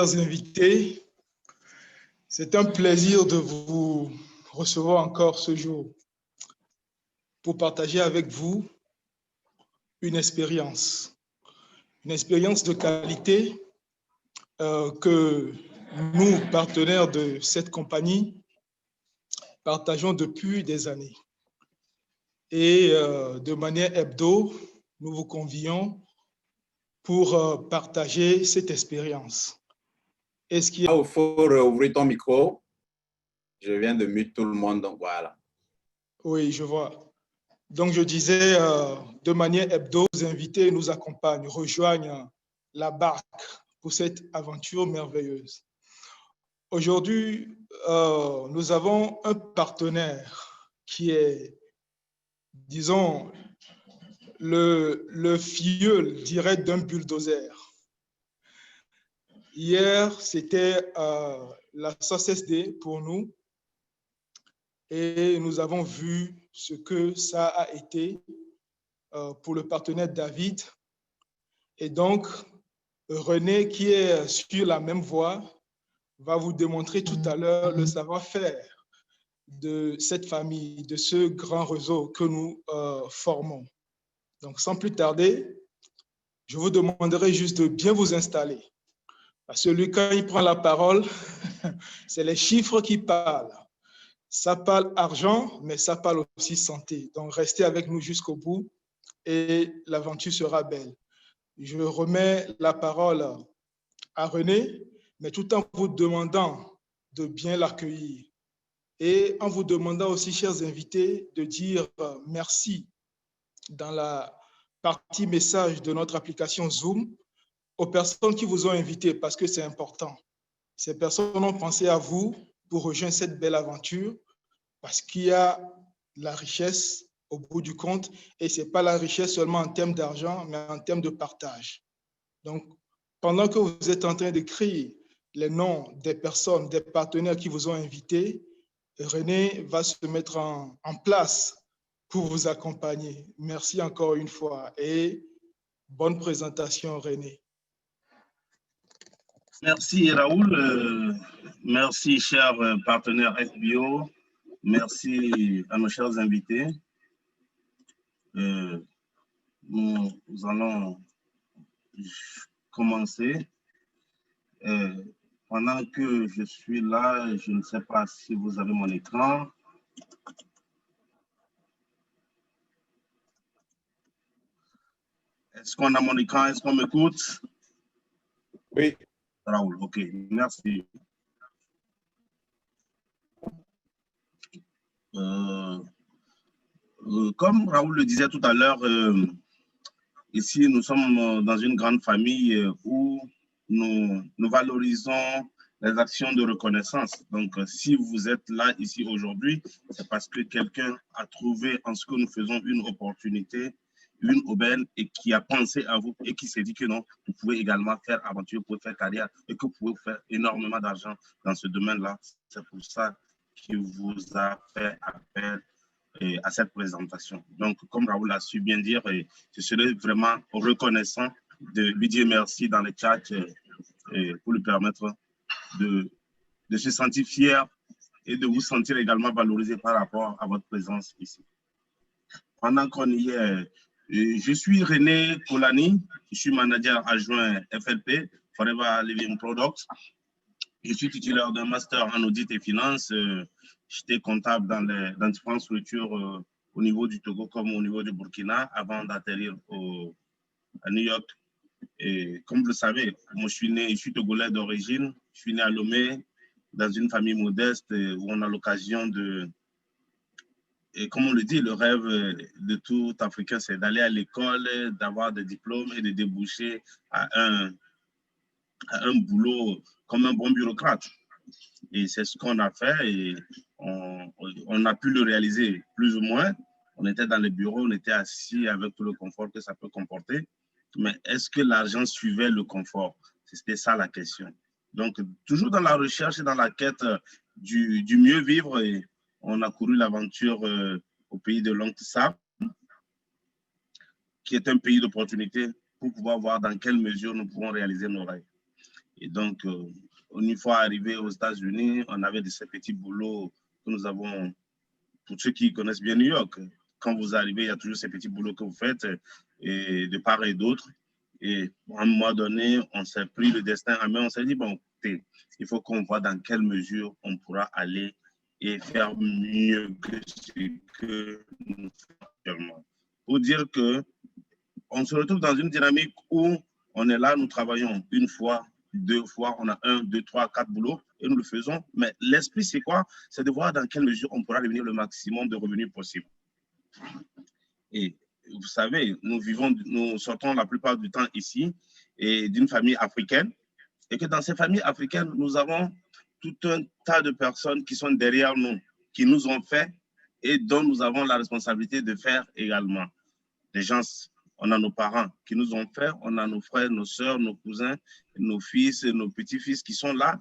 Chers invités, c'est un plaisir de vous recevoir encore ce jour pour partager avec vous une expérience de qualité que nous, partenaires de cette compagnie, partageons depuis des années. Et de manière hebdo, nous vous convions pour partager cette expérience. Est-ce qu'il y a... Il faut ouvrir ton micro. Je viens de mute tout le monde, donc voilà. Oui, je vois. Donc, je disais, de manière hebdo, nos invités nous accompagnent, rejoignent la barque pour cette aventure merveilleuse. Aujourd'hui, nous avons un partenaire qui est, disons, le filleul direct d'un bulldozer. Hier, c'était la SOSSD pour nous et nous avons vu ce que ça a été pour le partenaire David. Et donc, René, qui est sur la même voie, va vous démontrer tout à l'heure le savoir-faire de cette famille, de ce grand réseau que nous formons. Donc, sans plus tarder, je vous demanderai juste de bien vous installer. Parce que lui, quand il prend la parole, c'est les chiffres qui parlent. Ça parle argent, mais ça parle aussi santé. Donc, restez avec nous jusqu'au bout et l'aventure sera belle. Je remets la parole à René, mais tout en vous demandant de bien l'accueillir et en vous demandant aussi, chers invités, de dire merci dans la partie message de notre application Zoom aux personnes qui vous ont invité parce que c'est important. Ces personnes ont pensé à vous pour rejoindre cette belle aventure parce qu'il y a la richesse au bout du compte et ce n'est pas la richesse seulement en termes d'argent, mais en termes de partage. Donc, pendant que vous êtes en train d'écrire les noms des personnes, des partenaires qui vous ont invités, René va se mettre en place pour vous accompagner. Merci encore une fois et bonne présentation, René. Merci Raoul, merci chers partenaires FBO, merci à nos chers invités. Nous allons commencer. Pendant que je suis là, je ne sais pas si vous avez mon écran. Est-ce qu'on a mon écran? Est-ce qu'on m'écoute? Oui. Raoul, ok, merci. Comme Raoul le disait tout à l'heure, ici nous sommes dans une grande famille où nous valorisons les actions de reconnaissance. Donc, si vous êtes là ici aujourd'hui, c'est parce que quelqu'un a trouvé en ce que nous faisons une opportunité, une aubaine et qui a pensé à vous et qui s'est dit que non, vous pouvez également faire aventure, vous pouvez faire carrière et que vous pouvez faire énormément d'argent dans ce domaine-là. C'est pour ça qu'il vous a fait appel à cette présentation. Donc, comme Raoul a su bien dire, je serais vraiment reconnaissant de lui dire merci dans le chat pour lui permettre de se sentir fier et de vous sentir également valorisé par rapport à votre présence ici. Pendant qu'on y est, je suis René Kolani, je suis manager adjoint FLP, Forever Living Products. Je suis titulaire d'un master en audit et finance. J'étais comptable dans différentes structures au niveau du Togo comme au niveau du Burkina avant d'atterrir à New York. Et comme vous le savez, moi je suis togolais d'origine. Je suis né à Lomé dans une famille modeste où on a l'occasion de... Et comme on le dit, le rêve de tout Africain, c'est d'aller à l'école, d'avoir des diplômes et de déboucher à un boulot comme un bon bureaucrate. Et c'est ce qu'on a fait et on a pu le réaliser plus ou moins. On était dans les bureaux, on était assis avec tout le confort que ça peut comporter. Mais est-ce que l'argent suivait le confort? C'était ça la question. Donc, toujours dans la recherche et dans la quête du mieux vivre, et on a couru l'aventure au pays de l'Oncle Sam, qui est un pays d'opportunité pour pouvoir voir dans quelle mesure nous pouvons réaliser nos rêves. Et donc, une fois arrivé aux États-Unis, on avait de ces petits boulots que nous avons, pour ceux qui connaissent bien New York. Quand vous arrivez, il y a toujours ces petits boulots que vous faites, et de part et d'autre. Et à un moment donné, on s'est pris le destin en main, on s'est dit, bon, écoutez, il faut qu'on voit dans quelle mesure on pourra aller et faire mieux que ce que nous faisons actuellement. Pour dire qu'on se retrouve dans une dynamique où on est là, nous travaillons une fois, 2 fois, on a 1, 2, 3, 4 boulots et nous le faisons. Mais l'esprit, c'est quoi? C'est de voir dans quelle mesure on pourra devenir le maximum de revenus possible. Et vous savez, nous sortons la plupart du temps ici et d'une famille africaine, et que dans ces familles africaines, nous avons tout un tas de personnes qui sont derrière nous, qui nous ont fait et dont nous avons la responsabilité de faire également. Des gens, on a nos parents qui nous ont fait, on a nos frères, nos sœurs, nos cousins, nos fils et nos petits-fils qui sont là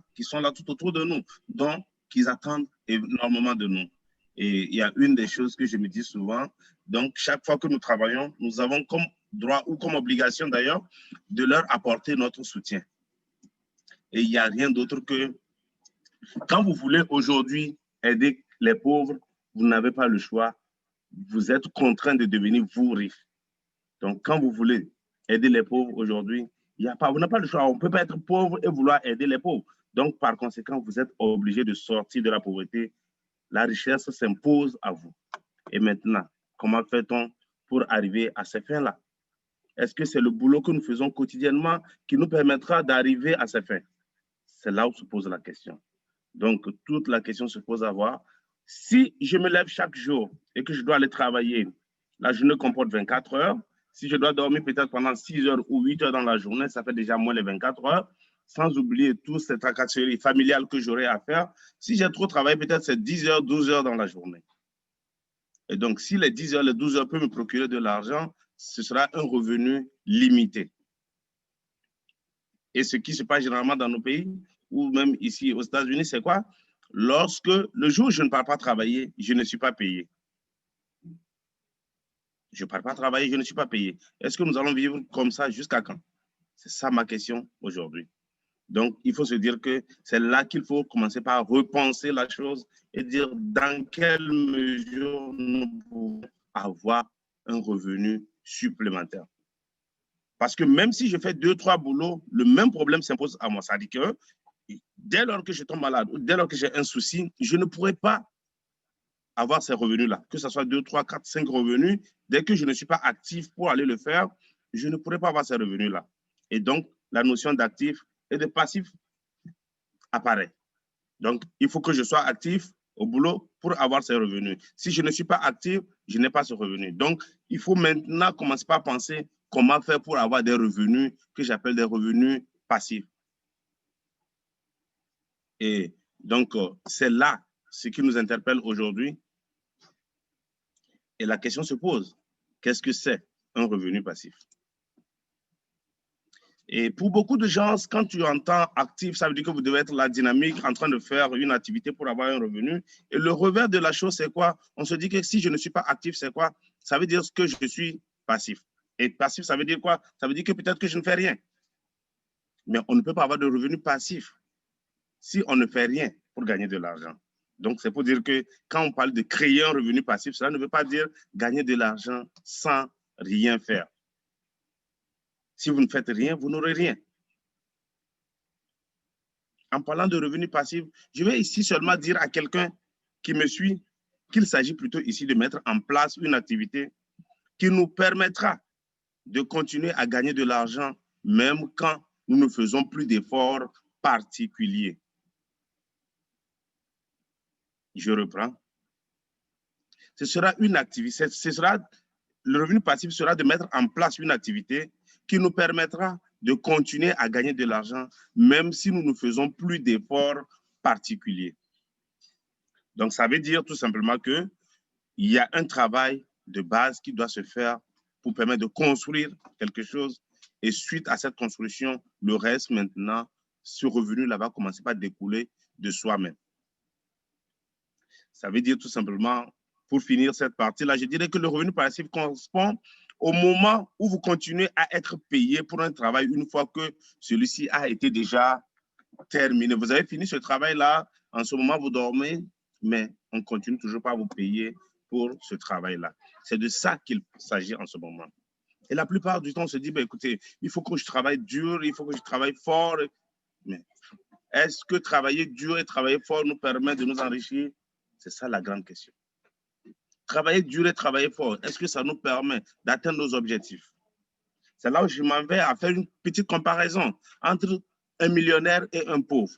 tout autour de nous, donc qu'ils attendent énormément de nous. Et il y a une des choses que je me dis souvent, donc chaque fois que nous travaillons, nous avons comme droit ou comme obligation d'ailleurs de leur apporter notre soutien. Et il n'y a rien d'autre que, quand vous voulez aujourd'hui aider les pauvres, vous n'avez pas le choix, vous êtes contraint de devenir vous riche. Donc quand vous voulez aider les pauvres aujourd'hui, vous n'avez pas le choix, on ne peut pas être pauvre et vouloir aider les pauvres. Donc par conséquent, vous êtes obligé de sortir de la pauvreté. La richesse s'impose à vous. Et maintenant, comment fait-on pour arriver à ces fins-là? Est-ce que c'est le boulot que nous faisons quotidiennement qui nous permettra d'arriver à ces fins? C'est là où se pose la question. Donc, toute la question se pose à voir. Si je me lève chaque jour et que je dois aller travailler, la journée comporte 24 heures. Si je dois dormir peut-être pendant 6 heures ou 8 heures dans la journée, ça fait déjà moins de 24 heures. Sans oublier toutes ces tracasseries familiales que j'aurai à faire. Si j'ai trop travaillé, peut-être c'est 10 heures, 12 heures dans la journée. Et donc, si les 10 heures, les 12 heures peuvent me procurer de l'argent, ce sera un revenu limité. Et ce qui se passe généralement dans nos pays, ou même ici aux États-Unis, c'est quoi? Lorsque le jour où je ne pars pas travailler, je ne suis pas payé. Je ne pars pas travailler, je ne suis pas payé. Est-ce que nous allons vivre comme ça jusqu'à quand? C'est ça ma question aujourd'hui. Donc, il faut se dire que c'est là qu'il faut commencer par repenser la chose et dire dans quelle mesure nous pouvons avoir un revenu supplémentaire. Parce que même si je fais 2, 3 boulots, le même problème s'impose à moi. Ça dit que dès lors que je tombe malade ou dès lors que j'ai un souci, je ne pourrai pas avoir ces revenus-là. Que ce soit 2, 3, 4, 5 revenus, dès que je ne suis pas actif pour aller le faire, je ne pourrai pas avoir ces revenus-là. Et donc, la notion d'actif et de passif apparaît. Donc, il faut que je sois actif au boulot pour avoir ces revenus. Si je ne suis pas actif, je n'ai pas ce revenu. Donc, il faut maintenant commencer par penser comment faire pour avoir des revenus que j'appelle des revenus passifs. Et donc, c'est là ce qui nous interpelle aujourd'hui. Et la question se pose, qu'est-ce que c'est un revenu passif? Et pour beaucoup de gens, quand tu entends actif, ça veut dire que vous devez être la dynamique en train de faire une activité pour avoir un revenu. Et le revers de la chose, c'est quoi? On se dit que si je ne suis pas actif, c'est quoi? Ça veut dire que je suis passif. Et passif, ça veut dire quoi? Ça veut dire que peut-être que je ne fais rien. Mais on ne peut pas avoir de revenu passif si on ne fait rien pour gagner de l'argent. Donc, c'est pour dire que quand on parle de créer un revenu passif, cela ne veut pas dire gagner de l'argent sans rien faire. Si vous ne faites rien, vous n'aurez rien. En parlant de revenus passifs, je vais ici seulement dire à quelqu'un qui me suit qu'il s'agit plutôt ici de mettre en place une activité qui nous permettra de continuer à gagner de l'argent même quand nous ne faisons plus d'efforts particuliers. Je reprends. Ce sera une activité, le revenu passif sera de mettre en place une activité qui nous permettra de continuer à gagner de l'argent, même si nous ne faisons plus d'efforts particuliers. Donc, ça veut dire tout simplement qu'il y a un travail de base qui doit se faire pour permettre de construire quelque chose. Et suite à cette construction, le reste maintenant, ce revenu-là va commencer par découler de soi-même. Ça veut dire tout simplement, pour finir cette partie-là, je dirais que le revenu passif correspond au moment où vous continuez à être payé pour un travail une fois que celui-ci a été déjà terminé. Vous avez fini ce travail-là, en ce moment, vous dormez, mais on ne continue toujours pas à vous payer pour ce travail-là. C'est de ça qu'il s'agit en ce moment. Et la plupart du temps, on se dit, ben, écoutez, il faut que je travaille dur, il faut que je travaille fort. Mais est-ce que travailler dur et travailler fort nous permet de nous enrichir? C'est ça la grande question. Travailler dur et travailler fort, est-ce que ça nous permet d'atteindre nos objectifs? C'est là où je m'en vais à faire une petite comparaison entre un millionnaire et un pauvre.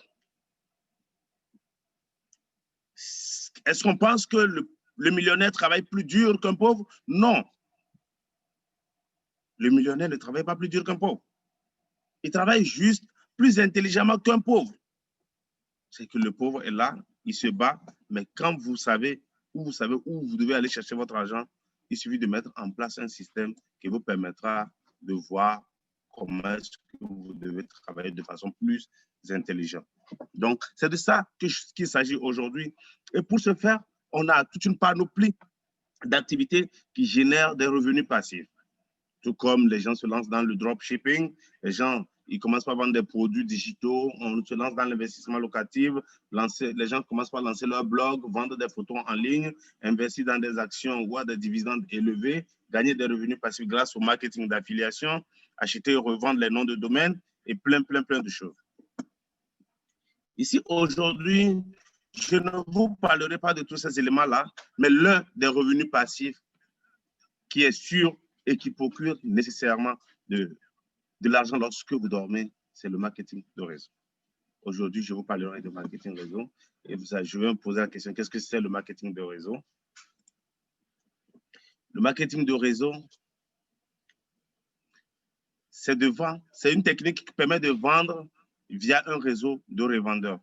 Est-ce qu'on pense que le millionnaire travaille plus dur qu'un pauvre? Non. Le millionnaire ne travaille pas plus dur qu'un pauvre. Il travaille juste plus intelligemment qu'un pauvre. C'est que le pauvre est là, il se bat, mais quand vous savez où vous devez aller chercher votre argent, il suffit de mettre en place un système qui vous permettra de voir comment est-ce que vous devez travailler de façon plus intelligente. Donc, c'est de ça qu'il s'agit aujourd'hui. Et pour ce faire, on a toute une panoplie d'activités qui génèrent des revenus passifs. Tout comme les gens se lancent dans le dropshipping, les gens ils commencent par vendre des produits digitaux, on se lance dans l'investissement locatif, les gens commencent par lancer leur blog, vendre des photos en ligne, investir dans des actions ou à des dividendes élevés, gagner des revenus passifs grâce au marketing d'affiliation, acheter et revendre les noms de domaine et plein de choses. Ici, aujourd'hui, je ne vous parlerai pas de tous ces éléments-là, mais l'un des revenus passifs qui est sûr et qui procure nécessairement de l'argent lorsque vous dormez, c'est le marketing de réseau. Aujourd'hui, je vous parlerai de marketing de réseau et je vais me poser la question, qu'est-ce que c'est le marketing de réseau? Le marketing de réseau, c'est une technique qui permet de vendre via un réseau de revendeurs.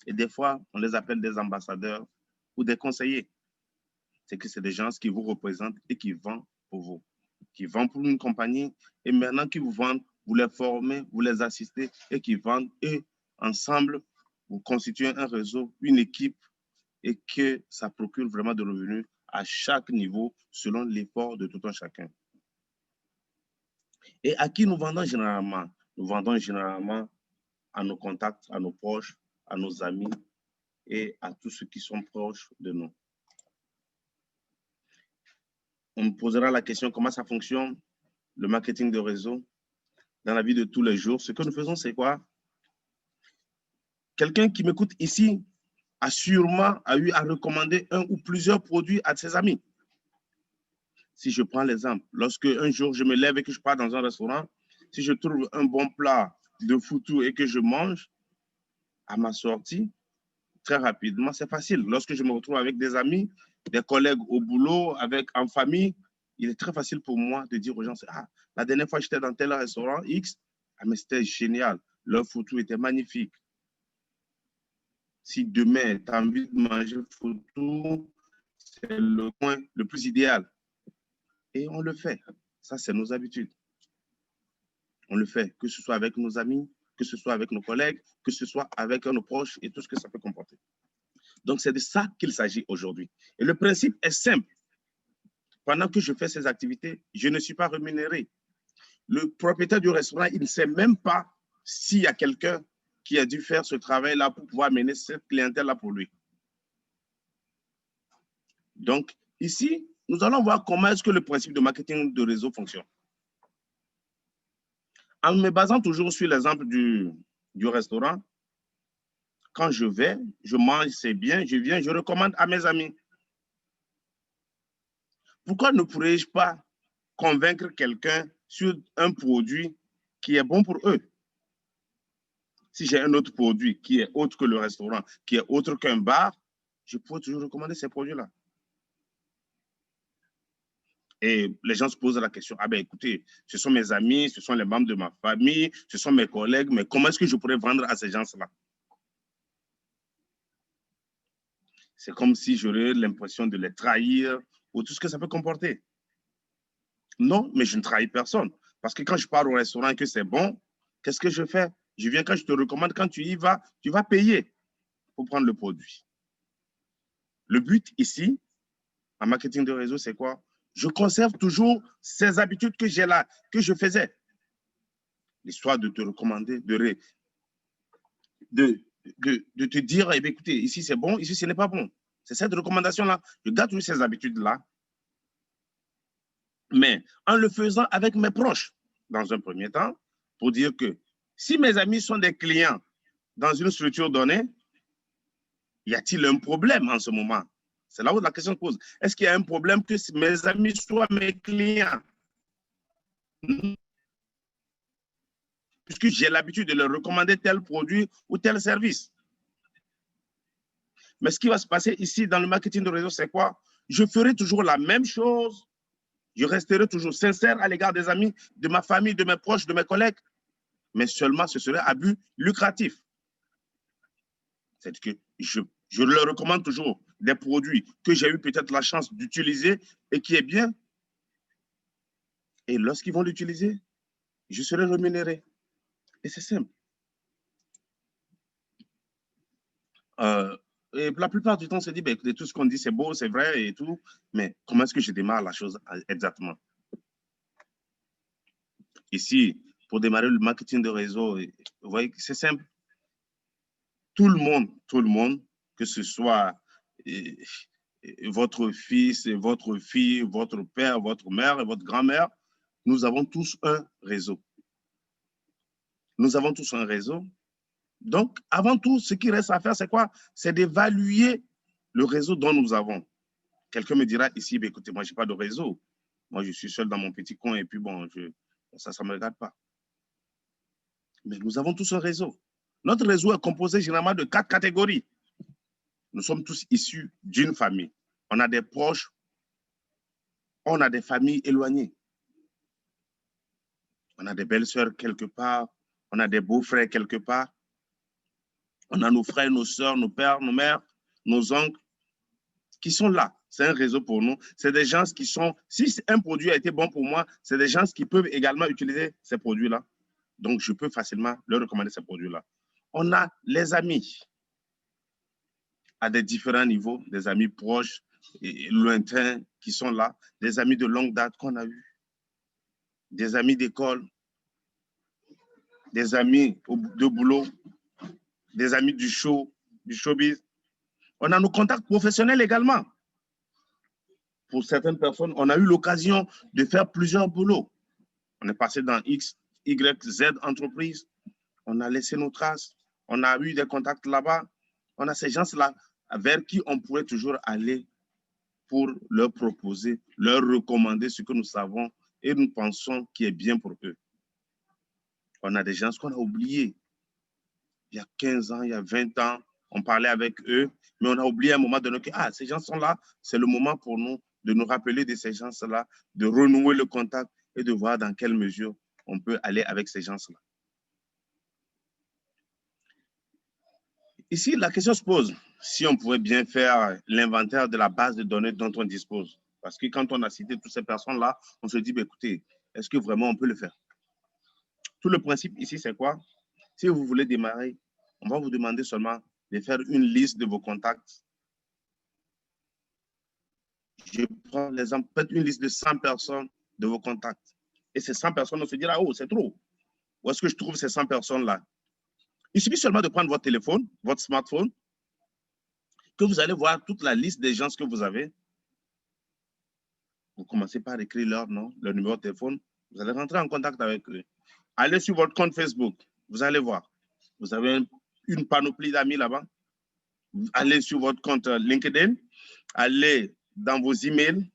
Et des fois, on les appelle des ambassadeurs ou des conseillers. C'est que c'est des gens qui vous représentent et qui vendent pour vous, qui vendent pour une compagnie et maintenant qu'ils vous vendent, vous les formez, vous les assistez et qui vendent et ensemble, vous constituez un réseau, une équipe et que ça procure vraiment de revenus à chaque niveau selon l'effort de tout un chacun. Et à qui nous vendons généralement? Nous vendons généralement à nos contacts, à nos proches, à nos amis et à tous ceux qui sont proches de nous. On me posera la question comment ça fonctionne, le marketing de réseau, dans la vie de tous les jours. Ce que nous faisons, c'est quoi? Quelqu'un qui m'écoute ici a sûrement eu à recommander un ou plusieurs produits à ses amis. Si je prends l'exemple, lorsque un jour je me lève et que je pars dans un restaurant, si je trouve un bon plat de foutou et que je mange, à ma sortie, très rapidement, c'est facile. Lorsque je me retrouve avec des amis, des collègues au boulot, en famille, il est très facile pour moi de dire aux gens, ah, la dernière fois j'étais dans tel restaurant X, ah, mais c'était génial, leur foutou était magnifique. Si demain, tu as envie de manger foutou, c'est le coin le plus idéal. Et on le fait. Ça, c'est nos habitudes. On le fait, que ce soit avec nos amis, que ce soit avec nos collègues, que ce soit avec nos proches et tout ce que ça peut comporter. Donc, c'est de ça qu'il s'agit aujourd'hui. Et le principe est simple. Pendant que je fais ces activités, je ne suis pas rémunéré. Le propriétaire du restaurant, il ne sait même pas s'il y a quelqu'un qui a dû faire ce travail-là pour pouvoir mener cette clientèle-là pour lui. Donc, ici, nous allons voir comment est-ce que le principe de marketing de réseau fonctionne. En me basant toujours sur l'exemple du restaurant, quand je vais, je mange, c'est bien, je viens, je recommande à mes amis. Pourquoi ne pourrais-je pas convaincre quelqu'un sur un produit qui est bon pour eux? Si j'ai un autre produit qui est autre que le restaurant, qui est autre qu'un bar, je pourrais toujours recommander ces produits-là. Et les gens se posent la question, ah ben écoutez, ce sont mes amis, ce sont les membres de ma famille, ce sont mes collègues, mais comment est-ce que je pourrais vendre à ces gens-là? C'est comme si j'aurais l'impression de les trahir ou tout ce que ça peut comporter. Non, mais je ne trahis personne. Parce que quand je pars au restaurant et que c'est bon, qu'est-ce que je fais? Je viens quand je te recommande, quand tu y vas, tu vas payer pour prendre le produit. Le but ici, en marketing de réseau, c'est quoi? je conserve toujours ces habitudes que j'ai là, que je faisais. L'histoire de te recommander, de te dire, eh bien, écoutez, ici c'est bon, ici ce n'est pas bon. C'est cette recommandation-là. Je garde toutes ces habitudes-là, mais en le faisant avec mes proches, dans un premier temps, pour dire que si mes amis sont des clients dans une structure donnée, y a-t-il un problème en ce moment? C'est là où la question se pose. Est-ce qu'il y a un problème que mes amis soient mes clients? Puisque j'ai l'habitude de leur recommander tel produit ou tel service. Mais ce qui va se passer ici dans le marketing de réseau, c'est quoi? Je ferai toujours la même chose. Je resterai toujours sincère à l'égard des amis, de ma famille, de mes proches, de mes collègues. Mais seulement ce serait à but lucratif. C'est-à-dire que je leur recommande toujours des produits que j'ai eu peut-être la chance d'utiliser et qui est bien. Et lorsqu'ils vont l'utiliser, je serai rémunéré. Et c'est simple. Et la plupart du temps, on se dit, ben, écoutez, tout ce qu'on dit, c'est beau, c'est vrai et tout, mais comment est-ce que je démarre la chose exactement? Ici, pour démarrer le marketing de réseau, vous voyez que c'est simple. Tout le monde, que ce soit votre fils, votre fille, votre père, votre mère et votre grand-mère, nous avons tous un réseau. Nous avons tous un réseau. Donc, avant tout, ce qui reste à faire, c'est quoi? C'est d'évaluer le réseau dont nous avons. Quelqu'un me dira ici, ben, écoutez, moi, je n'ai pas de réseau. Moi, je suis seul dans mon petit coin et puis bon, ça ne me regarde pas. Mais nous avons tous un réseau. Notre réseau est composé généralement de 4 catégories. Nous sommes tous issus d'une famille. On a des proches, on a des familles éloignées. On a des belles-sœurs quelque part, on a des beaux-frères quelque part. On a nos frères, nos sœurs, nos pères, nos mères, nos oncles qui sont là. C'est un réseau pour nous. C'est des gens qui sont, si un produit a été bon pour moi, c'est des gens qui peuvent également utiliser ces produits-là. Donc, je peux facilement leur recommander ces produits-là. On a les amis à des différents niveaux, des amis proches et lointains qui sont là, des amis de longue date qu'on a eus, des amis d'école, des amis de boulot, des amis du showbiz. On a nos contacts professionnels également. Pour certaines personnes, on a eu l'occasion de faire plusieurs boulots. On est passé dans X, Y, Z entreprises. On a laissé nos traces. On a eu des contacts là-bas. On a ces gens-là vers qui on pourrait toujours aller pour leur proposer, leur recommander ce que nous savons et nous pensons qui est bien pour eux. On a des gens qu'on a oubliés. Il y a 15 ans, il y a 20 ans, on parlait avec eux, mais on a oublié à un moment donné que ces gens sont là, c'est le moment pour nous de nous rappeler de ces gens-là, de renouer le contact et de voir dans quelle mesure on peut aller avec ces gens-là. Ici, la question se pose, si on pouvait bien faire l'inventaire de la base de données dont on dispose. Parce que quand on a cité toutes ces personnes-là, on se dit, bah, écoutez, est-ce que vraiment on peut le faire? Tout le principe ici, c'est quoi? Si vous voulez démarrer, on va vous demander seulement de faire une liste de vos contacts. Je prends l'exemple, faites une liste de 100 personnes de vos contacts. Et ces 100 personnes, on se dira, oh, c'est trop. Où est-ce que je trouve ces 100 personnes-là? Il suffit seulement de prendre votre téléphone, votre smartphone, que vous allez voir toute la liste des gens que vous avez. Vous commencez par écrire leur nom, leur numéro de téléphone. Vous allez rentrer en contact avec eux. Allez sur votre compte Facebook. Vous allez voir. Vous avez une panoplie d'amis là-bas. Allez sur votre compte LinkedIn. Allez dans vos emails.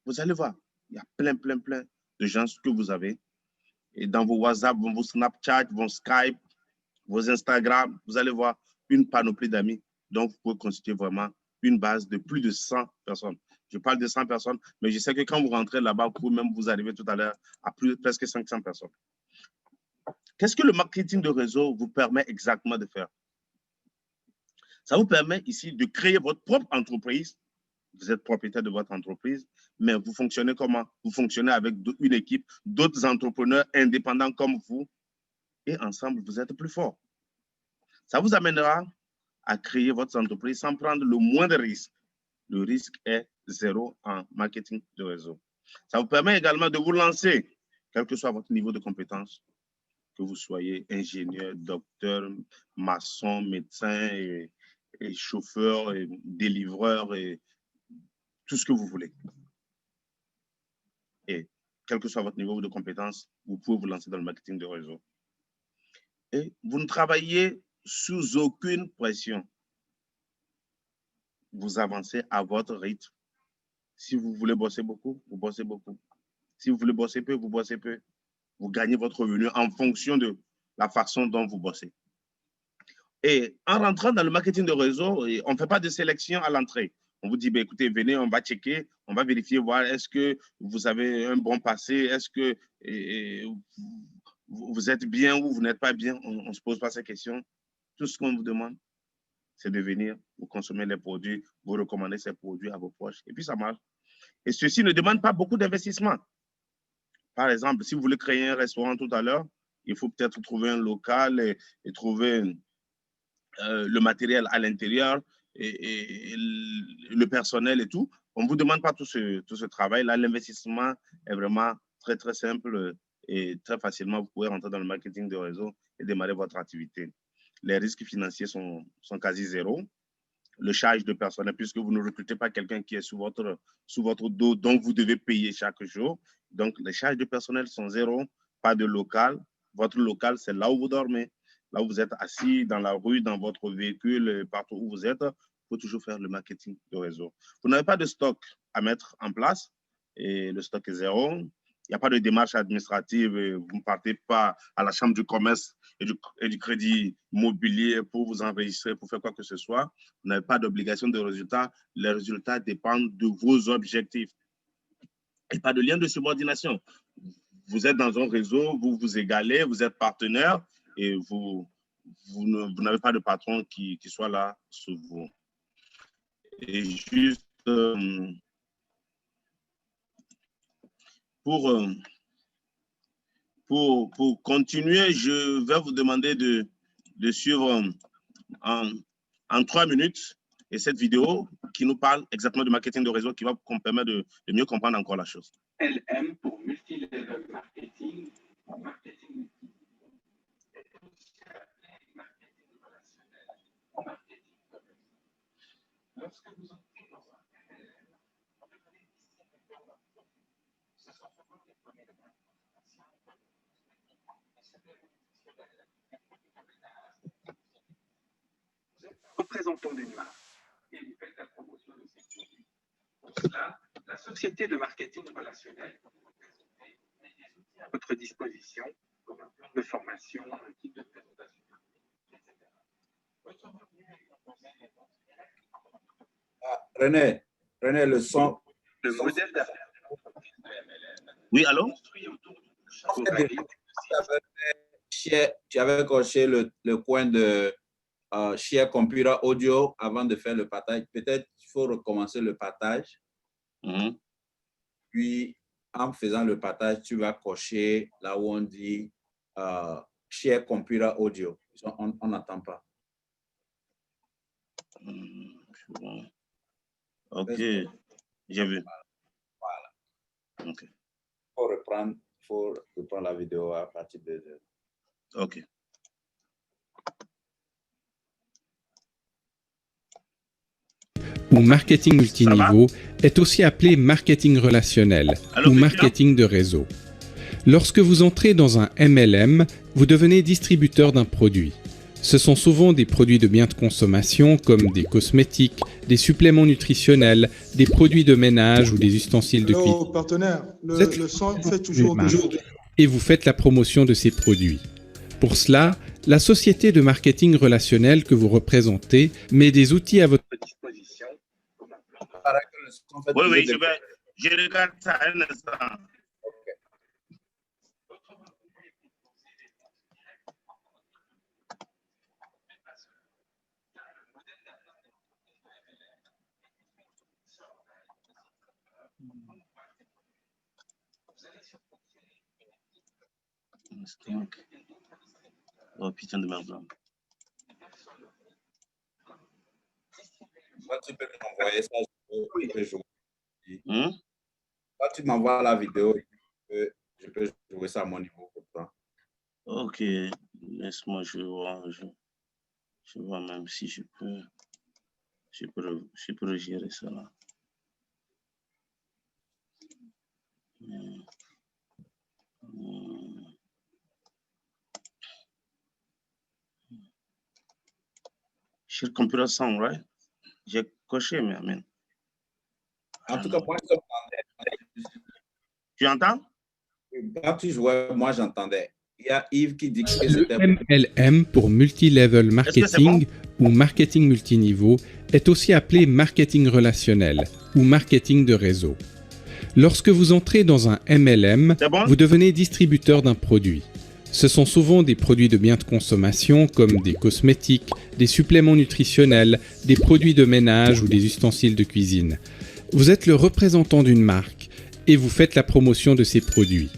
Vous allez voir. Il y a plein de gens que vous avez. Et dans vos WhatsApp, vos Snapchat, vos Skype, vos Instagram, vous allez voir une panoplie d'amis. Donc, vous pouvez constituer vraiment une base de plus de 100 personnes. Je parle de 100 personnes, mais je sais que quand vous rentrez là-bas, vous pouvez même vous arriver tout à l'heure à presque 500 personnes. Qu'est-ce que le marketing de réseau vous permet exactement de faire? Ça vous permet ici de créer votre propre entreprise. Vous êtes propriétaire de votre entreprise, mais vous fonctionnez comment? Vous fonctionnez avec une équipe, d'autres entrepreneurs indépendants comme vous, et ensemble, vous êtes plus fort. Ça vous amènera à créer votre entreprise sans prendre le moindre risque. Le risque est zéro en marketing de réseau. Ça vous permet également de vous lancer, quel que soit votre niveau de compétence, que vous soyez ingénieur, docteur, maçon, médecin, et chauffeur, et délivreur, et tout ce que vous voulez. Et quel que soit votre niveau de compétence, vous pouvez vous lancer dans le marketing de réseau. Et vous ne travaillez sous aucune pression. Vous avancez à votre rythme. Si vous voulez bosser beaucoup, vous bossez beaucoup. Si vous voulez bosser peu, vous bossez peu. Vous gagnez votre revenu en fonction de la façon dont vous bossez. Et en rentrant dans le marketing de réseau, on ne fait pas de sélection à l'entrée. On vous dit, ben, écoutez, venez, on va checker, on va vérifier, voir est-ce que vous avez un bon passé, est-ce que vous êtes bien ou vous n'êtes pas bien. On ne se pose pas ces questions. Tout ce qu'on vous demande, c'est de venir, vous consommer les produits, vous recommander ces produits à vos proches. Et puis, ça marche. Et ceci ne demande pas beaucoup d'investissement. Par exemple, si vous voulez créer un restaurant tout à l'heure, il faut peut-être trouver un local et trouver le matériel à l'intérieur et le personnel et tout. On ne vous demande pas tout ce travail. Là, l'investissement est vraiment très, très simple et très facilement, vous pouvez rentrer dans le marketing de réseau et démarrer votre activité. Les risques financiers sont quasi zéro. Le charge de personnel, puisque vous ne recrutez pas quelqu'un qui est sous votre dos, donc vous devez payer chaque jour. Donc, les charges de personnel sont zéro, pas de local. Votre local, c'est là où vous dormez. Là où vous êtes assis dans la rue, dans votre véhicule, partout où vous êtes, il faut toujours faire le marketing de réseau. Vous n'avez pas de stock à mettre en place et le stock est zéro. Il n'y a pas de démarche administrative. Vous ne partez pas à la chambre du commerce et du crédit immobilier pour vous enregistrer, pour faire quoi que ce soit. Vous n'avez pas d'obligation de résultat. Les résultats dépendent de vos objectifs. Et pas de lien de subordination. Vous êtes dans un réseau, vous vous égalez, vous êtes partenaire et vous n'avez pas de patron qui soit là sur vous. Et juste pour continuer, je vais vous demander de suivre en 3 minutes et cette vidéo qui nous parle exactement du marketing de réseau qui va vous permettre de mieux comprendre encore la chose. LM pour multi-level marketing, marketing lorsque vous entrez dans un MLM, vous devez distinguer ce sont souvent les premiers de l'information. Vous êtes un représentant d'une marque et vous faites la promotion de ses produits. Pour cela, la société de marketing relationnel que vous représentez met des outils à votre disposition, comme un plan de formation, un kit de présentation, etc. Votre revenu est composé des ventes directes. René, le son. Le modèle d'affaires de l'entreprise de MLM. Oui, allô? Construit autour d'une chaîne. Tu avais coché le coin de Share Computer Audio avant de faire le partage. Peut-être qu'il faut recommencer le partage. Puis, en faisant le partage, tu vas cocher là où on dit Share Computer Audio. On n'entend pas. OK, j'ai vu. Voilà. OK. Il faut reprendre la vidéo à partir de 2 heures. OK. Ou marketing multiniveau est aussi appelé marketing relationnel ou marketing de réseau. Lorsque vous entrez dans un MLM, vous devenez distributeur d'un produit. Ce sont souvent des produits de biens de consommation comme des cosmétiques, des suppléments nutritionnels, des produits de ménage ou des ustensiles de cuisine. Partenaire, le son fait toujours. Et vous faites la promotion de ces produits. Pour cela, la société de marketing relationnel que vous représentez met des outils à votre disposition. Oui, je regarde ça un instant. Oh putain de merde. Moi, tu peux m'envoyer ça. Oui. Quand tu m'envoies la vidéo, je peux jouer ça à mon niveau pour toi. Ok, laisse-moi, je vois même si je peux gérer ça là. Share computer sound, right? J'ai coché, mais amen. En tout cas, moi, j'entendais. Tu entends? Quand tu jouais, moi, j'entendais. Il y a Yves qui dit que c'était... MLM pour Multi-Level Marketing ou Marketing Multiniveau est aussi appelé Marketing Relationnel ou Marketing de réseau. Lorsque vous entrez dans un MLM, vous devenez distributeur d'un produit. Ce sont souvent des produits de biens de consommation comme des cosmétiques, des suppléments nutritionnels, des produits de ménage ou des ustensiles de cuisine. Vous êtes le représentant d'une marque et vous faites la promotion de ces produits.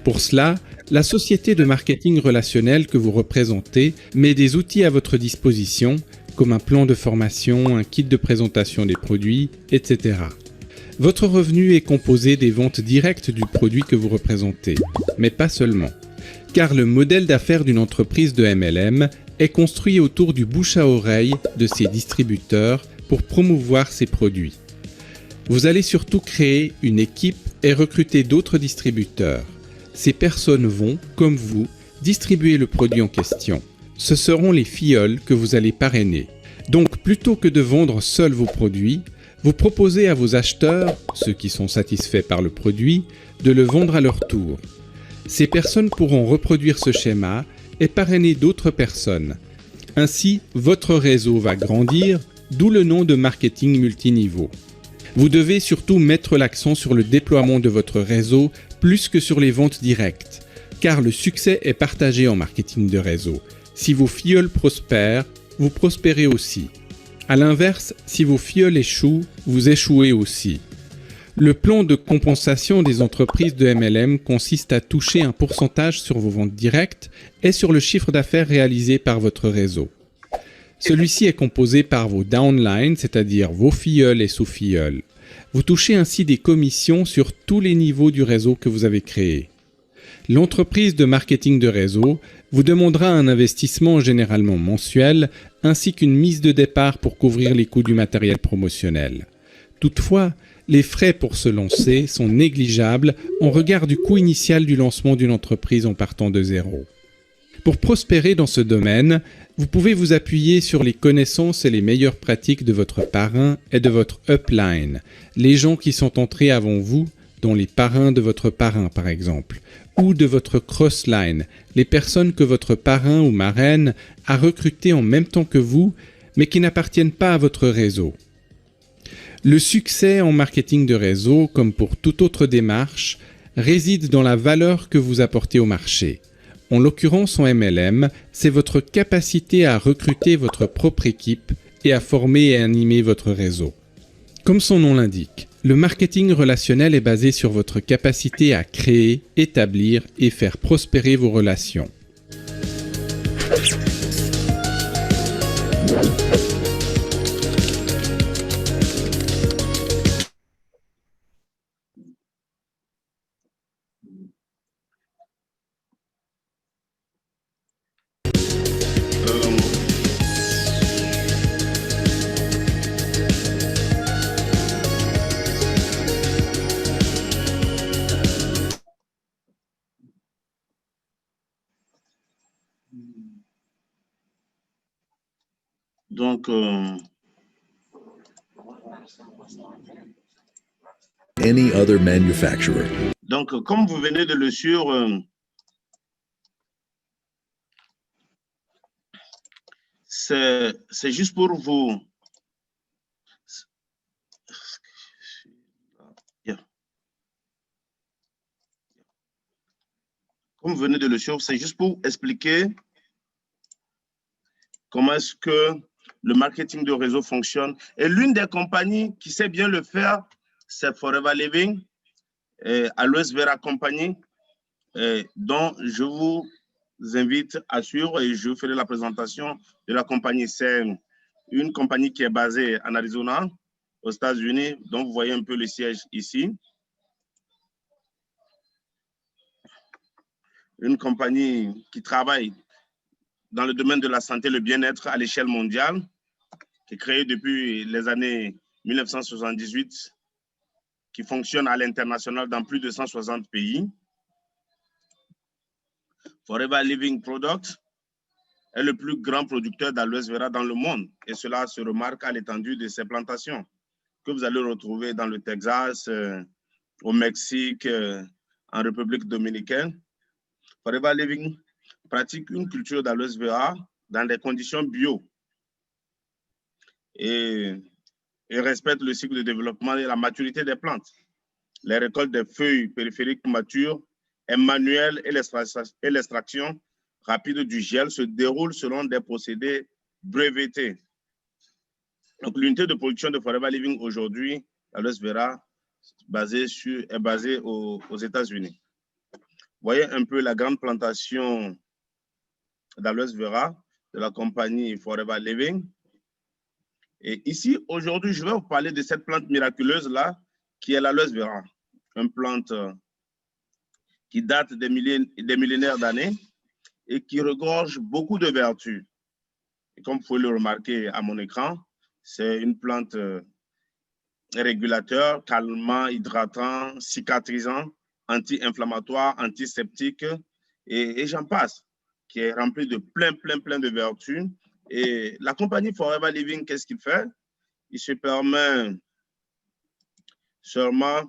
Pour cela, la société de marketing relationnel que vous représentez met des outils à votre disposition, comme un plan de formation, un kit de présentation des produits, etc. Votre revenu est composé des ventes directes du produit que vous représentez, mais pas seulement. Car le modèle d'affaires d'une entreprise de MLM est construit autour du bouche à oreille de ses distributeurs pour promouvoir ses produits. Vous allez surtout créer une équipe et recruter d'autres distributeurs. Ces personnes vont, comme vous, distribuer le produit en question. Ce seront les filleuls que vous allez parrainer. Donc, plutôt que de vendre seuls vos produits, vous proposez à vos acheteurs, ceux qui sont satisfaits par le produit, de le vendre à leur tour. Ces personnes pourront reproduire ce schéma et parrainer d'autres personnes. Ainsi, votre réseau va grandir, d'où le nom de marketing multiniveau. Vous devez surtout mettre l'accent sur le déploiement de votre réseau plus que sur les ventes directes, car le succès est partagé en marketing de réseau. Si vos filleuls prospèrent, vous prospérez aussi. À l'inverse, si vos filleuls échouent, vous échouez aussi. Le plan de compensation des entreprises de MLM consiste à toucher un pourcentage sur vos ventes directes et sur le chiffre d'affaires réalisé par votre réseau. Celui-ci est composé par vos downlines, c'est-à-dire vos filleuls et sous-filleuls. Vous touchez ainsi des commissions sur tous les niveaux du réseau que vous avez créé. L'entreprise de marketing de réseau vous demandera un investissement généralement mensuel ainsi qu'une mise de départ pour couvrir les coûts du matériel promotionnel. Toutefois, les frais pour se lancer sont négligeables en regard du coût initial du lancement d'une entreprise en partant de zéro. Pour prospérer dans ce domaine, vous pouvez vous appuyer sur les connaissances et les meilleures pratiques de votre parrain et de votre upline, les gens qui sont entrés avant vous, dont les parrains de votre parrain par exemple, ou de votre crossline, les personnes que votre parrain ou marraine a recrutées en même temps que vous, mais qui n'appartiennent pas à votre réseau. Le succès en marketing de réseau, comme pour toute autre démarche, réside dans la valeur que vous apportez au marché. En l'occurrence en MLM, c'est votre capacité à recruter votre propre équipe et à former et animer votre réseau. Comme son nom l'indique, le marketing relationnel est basé sur votre capacité à créer, établir et faire prospérer vos relations. Donc, any other manufacturer. Donc, comme vous venez de le suivre, c'est juste pour vous. Comme vous venez de le suivre, c'est juste pour expliquer comment est-ce que le marketing de réseau fonctionne. Et l'une des compagnies qui sait bien le faire, c'est Forever Living, Aloes Vera Company, dont je vous invite à suivre et je ferai la présentation de la compagnie. C'est une compagnie qui est basée en Arizona aux États-Unis, dont vous voyez un peu le siège ici. Une compagnie qui travaille dans le domaine de la santé et le bien-être à l'échelle mondiale, qui est créée depuis les années 1978, qui fonctionne à l'international dans plus de 160 pays. Forever Living Products est le plus grand producteur d'aloe vera dans le monde, et cela se remarque à l'étendue de ses plantations que vous allez retrouver dans le Texas, au Mexique, en République dominicaine. Forever Living pratique une culture d'aloe vera dans des conditions bio et respecte le cycle de développement et la maturité des plantes. Les récoltes des feuilles périphériques matures est manuelle et l'extraction rapide du gel se déroule selon des procédés brevetés. Donc, l'unité de production de Forever Living aujourd'hui, l'aloe vera, est basée aux États-Unis. Vous voyez un peu la grande plantation d'aloe vera de la compagnie Forever Living. Et ici, aujourd'hui, je vais vous parler de cette plante miraculeuse-là, qui est l'aloe vera, une plante qui date des millénaires d'années et qui regorge beaucoup de vertus. Et comme vous pouvez le remarquer à mon écran, c'est une plante régulateur, calmant, hydratant, cicatrisant, anti-inflammatoire, antiseptique, et j'en passe, qui est rempli de plein de vertus. Et la compagnie Forever Living, qu'est-ce qu'il fait? Il se permet seulement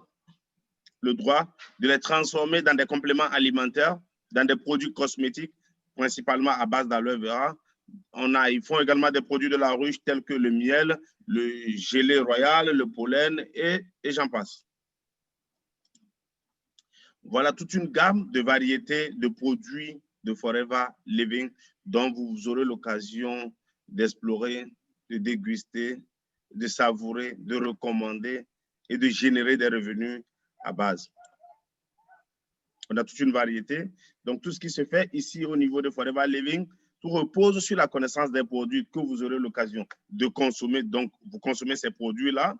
le droit de les transformer dans des compléments alimentaires, dans des produits cosmétiques, principalement à base d'aloe vera. Ils font également des produits de la ruche tels que le miel, le gelé royal, le pollen et j'en passe. Voilà toute une gamme de variétés de produits de Forever Living dont vous aurez l'occasion d'explorer, de déguster, de savourer, de recommander et de générer des revenus à base. On a toute une variété. Donc, tout ce qui se fait ici au niveau de Forever Living, tout repose sur la connaissance des produits que vous aurez l'occasion de consommer. Donc, vous consommez ces produits-là,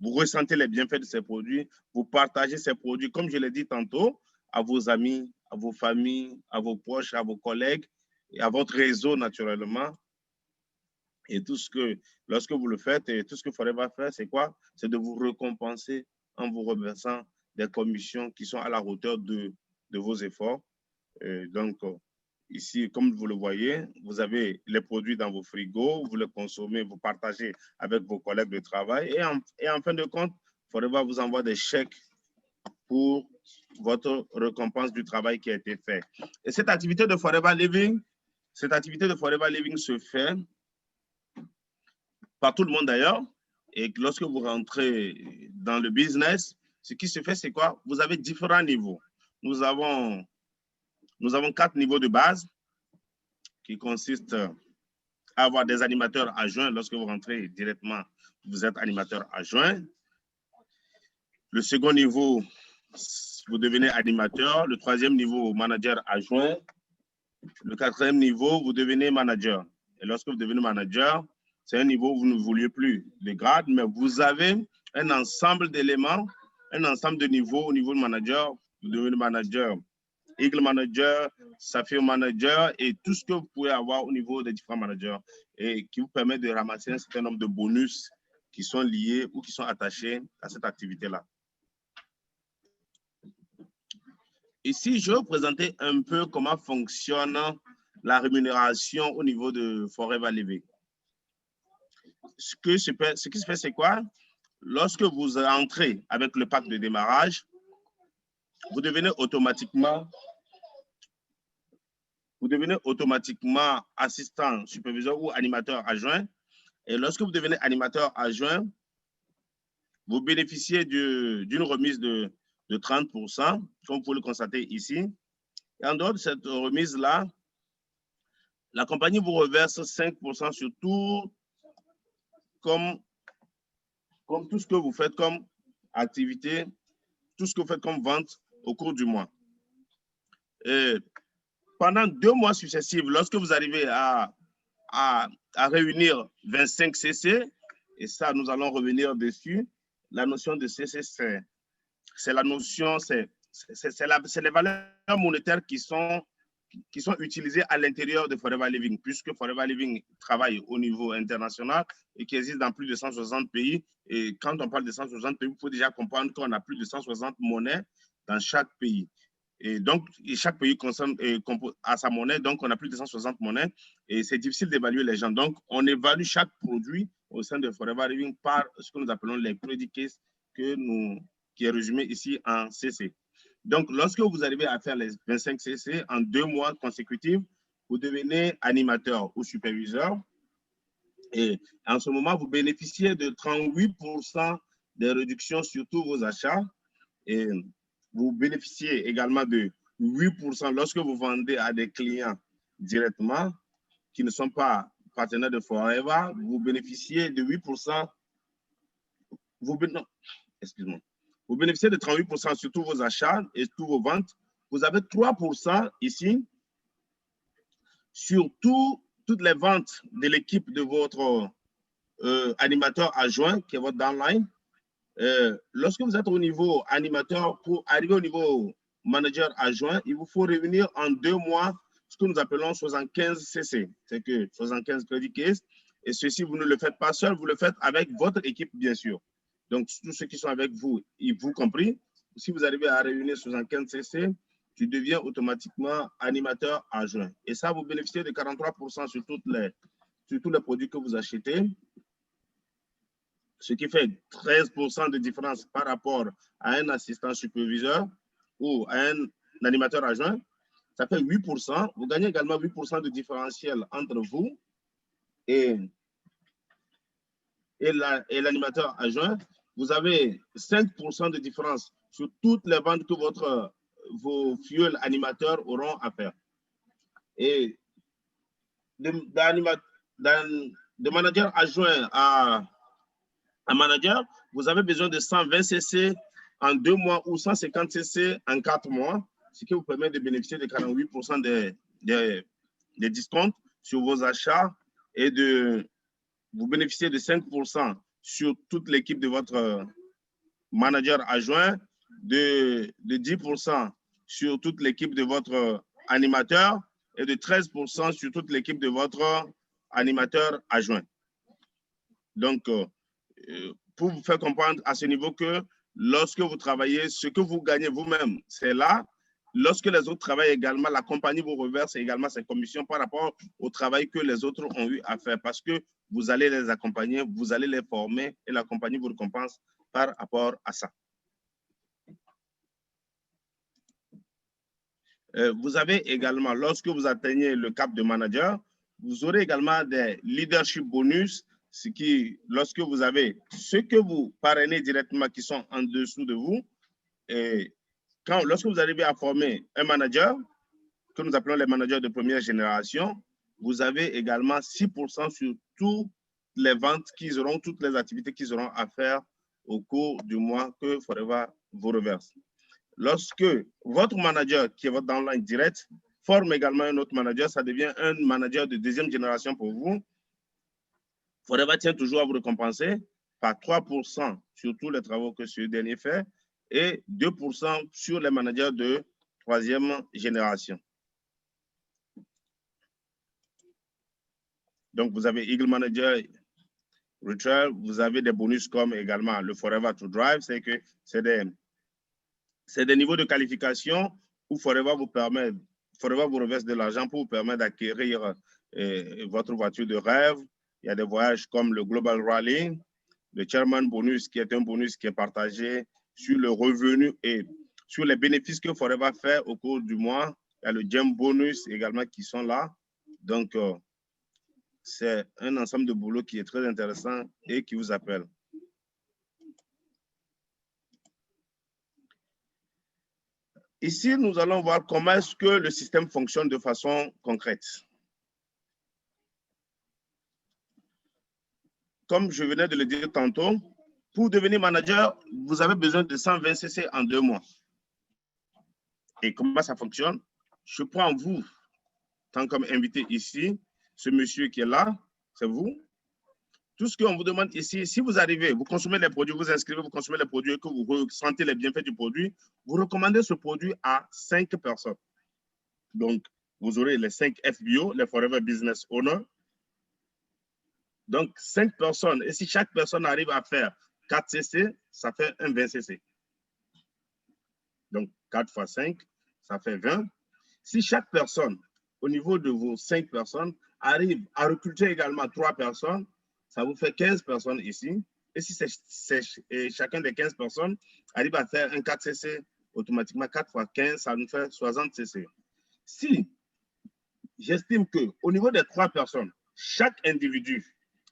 vous ressentez les bienfaits de ces produits, vous partagez ces produits, comme je l'ai dit tantôt, à vos amis, à vos familles, à vos proches, à vos collègues et à votre réseau naturellement. Et tout ce que, lorsque vous le faites, et tout ce que Forever fait, c'est quoi? C'est de vous récompenser en vous reversant des commissions qui sont à la hauteur de vos efforts. Donc, ici, comme vous le voyez, vous avez les produits dans vos frigos, vous les consommez, vous partagez avec vos collègues de travail et en fin de compte, Forever vous envoie des chèques pour votre récompense du travail qui a été fait. Et cette activité de Forever Living se fait par tout le monde d'ailleurs. Et lorsque vous rentrez dans le business, ce qui se fait, c'est quoi? Vous avez différents niveaux. Nous avons 4 niveaux de base qui consistent à avoir des animateurs adjoints. Lorsque vous rentrez directement, vous êtes animateur adjoint. Le second niveau, vous devenez animateur. Le troisième niveau, manager adjoint. Le quatrième niveau, vous devenez manager. Et lorsque vous devenez manager, c'est un niveau où vous ne vouliez plus de grade, mais vous avez un ensemble d'éléments, un ensemble de niveaux au niveau de manager. Vous devenez manager, Eagle Manager, Saphir Manager et tout ce que vous pouvez avoir au niveau des différents managers et qui vous permet de ramasser un certain nombre de bonus qui sont liés ou qui sont attachés à cette activité-là. Ici, je vais vous présenter un peu comment fonctionne la rémunération au niveau de Forever Living. Ce qui se fait, c'est quoi? Lorsque vous entrez avec le pack de démarrage, vous devenez automatiquement assistant, superviseur ou animateur adjoint. Et lorsque vous devenez animateur adjoint, vous bénéficiez d'une remise de 30%, comme vous pouvez le constater ici. Et en dehors de cette remise-là, la compagnie vous reverse 5% sur tout, comme tout ce que vous faites comme activité, tout ce que vous faites comme vente au cours du mois. Et pendant 2 mois successifs, lorsque vous arrivez à réunir 25 CC, Et ça, nous allons revenir dessus. La notion de CC, c'est la notion, c'est les valeurs monétaires qui sont utilisées à l'intérieur de Forever Living, puisque Forever Living travaille au niveau international et qui existe dans plus de 160 pays. Et quand on parle de 160 pays, il faut déjà comprendre qu'on a plus de 160 monnaies dans chaque pays. Et donc, chaque pays a sa monnaie, donc on a plus de 160 monnaies et c'est difficile d'évaluer les gens. Donc, on évalue chaque produit au sein de Forever Living par ce que nous appelons les credit cases qui est résumé ici en CC. Donc, lorsque vous arrivez à faire les 25 CC en 2 mois consécutifs, vous devenez animateur ou superviseur. Et en ce moment, vous bénéficiez de 38% de réduction sur tous vos achats. Et vous bénéficiez également de 8% lorsque vous vendez à des clients directement qui ne sont pas partenaires de Forever. Vous bénéficiez de 8%. Excuse-moi. Vous bénéficiez de 38% sur tous vos achats et tous vos ventes. Vous avez 3% ici sur toutes les ventes de l'équipe de votre animateur adjoint, qui est votre downline. Lorsque vous êtes au niveau animateur, pour arriver au niveau manager adjoint, il vous faut revenir en 2 mois ce que nous appelons 75 CC. C'est que 75 credit case. Et ceci, vous ne le faites pas seul, vous le faites avec votre équipe, bien sûr. Donc, tous ceux qui sont avec vous, vous compris, si vous arrivez à réunir 75 CC, tu deviens automatiquement animateur adjoint. Et ça, vous bénéficiez de 43% sur tous les produits que vous achetez, ce qui fait 13% de différence par rapport à un assistant superviseur ou à un animateur adjoint. Ça fait 8%. Vous gagnez également 8% de différentiel entre vous et l'animateur adjoint. Vous avez 5% de différence sur toutes les ventes que vos fuel animateurs auront à faire. Et de manager adjoint à manager, vous avez besoin de 120 CC en 2 mois ou 150 CC en 4 mois, ce qui vous permet de bénéficier de 48% des discounts sur vos achats et vous bénéficiez de 5% sur toute l'équipe de votre manager adjoint, de 10% sur toute l'équipe de votre animateur et de 13% sur toute l'équipe de votre animateur adjoint. Donc, pour vous faire comprendre à ce niveau que lorsque vous travaillez, ce que vous gagnez vous-même, c'est là. Lorsque les autres travaillent également, la compagnie vous reverse également ses commissions par rapport au travail que les autres ont eu à faire parce que vous allez les accompagner, vous allez les former et la compagnie vous récompense par rapport à ça. Vous avez également, lorsque vous atteignez le cap de manager, vous aurez également des leadership bonus, ce qui, lorsque vous avez ceux que vous parrainez directement qui sont en dessous de vous, et lorsque vous arrivez à former un manager, que nous appelons les managers de première génération, vous avez également 6% sur toutes les ventes qu'ils auront, toutes les activités qu'ils auront à faire au cours du mois que Forever vous reverse. Lorsque votre manager, qui est votre downline direct, forme également un autre manager, ça devient un manager de 2e génération pour vous. Forever tient toujours à vous récompenser par 3% sur tous les travaux que ce dernier fait et 2% sur les managers de 3e génération. Donc, vous avez Eagle Manager, Retrial, vous avez des bonus comme également le Forever to Drive, c'est que c'est des niveaux de qualification où Forever vous reverse de l'argent pour vous permettre d'acquérir votre voiture de rêve. Il y a des voyages comme le Global Rally, le Chairman Bonus, qui est un bonus qui est partagé sur le revenu et sur les bénéfices que Forever fait au cours du mois. Il y a le Gem Bonus également qui sont là. Donc, c'est un ensemble de boulot qui est très intéressant et qui vous appelle. Ici, nous allons voir comment est-ce que le système fonctionne de façon concrète. Comme je venais de le dire tantôt, pour devenir manager, vous avez besoin de 120 CC en 2 mois. Et comment ça fonctionne? Je prends vous, tant comme invité ici, ce monsieur qui est là, c'est vous. Tout ce qu'on vous demande ici, si vous arrivez, vous consommez les produits, vous inscrivez, vous consommez les produits et que vous ressentez les bienfaits du produit, vous recommandez ce produit à 5 personnes. Donc, vous aurez les 5 FBO, les Forever Business Owners. Donc, 5 personnes. Et si chaque personne arrive à faire 4 CC, ça fait un 20 CC. Donc, 4 fois 5, ça fait 20. Si chaque personne, au niveau de vos 5 personnes, arrive à recruter également 3 personnes, ça vous fait 15 personnes ici. Et si chacun des 15 personnes arrive à faire un 4 CC, automatiquement 4 fois 15, ça nous fait 60 CC. Si j'estime qu'au niveau des 3 personnes, chaque individu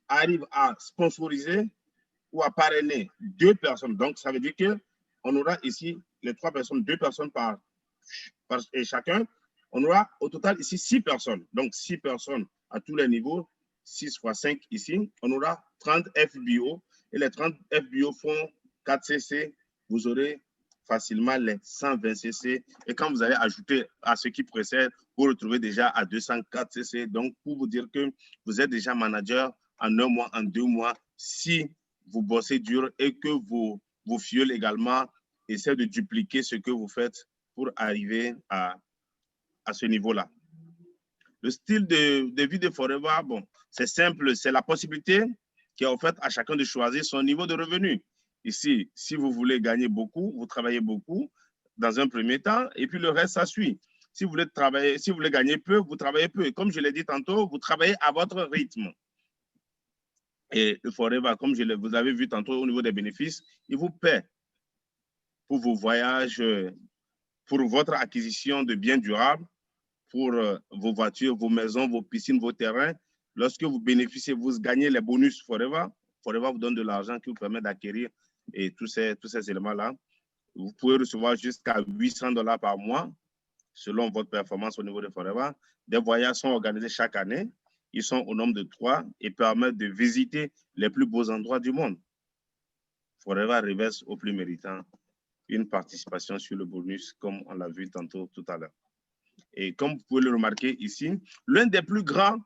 arrive à sponsoriser ou à parrainer 2 personnes, donc ça veut dire qu'on aura ici les 3 personnes, 2 personnes par et chacun, on aura au total ici 6 personnes. Donc 6 personnes à tous les niveaux, 6 fois 5 ici, on aura 30 FBO et les 30 FBO font 4 CC, vous aurez facilement les 120 CC et quand vous allez ajouter à ce qui précède, vous retrouvez déjà à 204 CC. Donc pour vous dire que vous êtes déjà manager en 1 mois, en 2 mois, si vous bossez dur et que vos fioles également essaient de dupliquer ce que vous faites pour arriver à ce niveau-là. Le style de vie de Forever, bon, c'est simple, c'est la possibilité qui est offerte à chacun de choisir son niveau de revenu. Ici, si vous voulez gagner beaucoup, vous travaillez beaucoup dans un premier temps et puis le reste, ça suit. Si vous voulez travailler, si vous voulez gagner peu, vous travaillez peu. Et comme je l'ai dit tantôt, vous travaillez à votre rythme. Et le Forever, comme vous avez vu tantôt au niveau des bénéfices, il vous paie pour vos voyages, pour votre acquisition de biens durables, pour vos voitures, vos maisons, vos piscines, vos terrains. Lorsque vous bénéficiez, vous gagnez les bonus Forever. Forever vous donne de l'argent qui vous permet d'acquérir et tous ces éléments-là. Vous pouvez recevoir jusqu'à $800 par mois selon votre performance au niveau de Forever. Des voyages sont organisés chaque année. Ils sont au nombre de 3 et permettent de visiter les plus beaux endroits du monde. Forever reverse aux plus méritants une participation sur le bonus, comme on l'a vu tantôt tout à l'heure. Et comme vous pouvez le remarquer ici, l'un des plus grands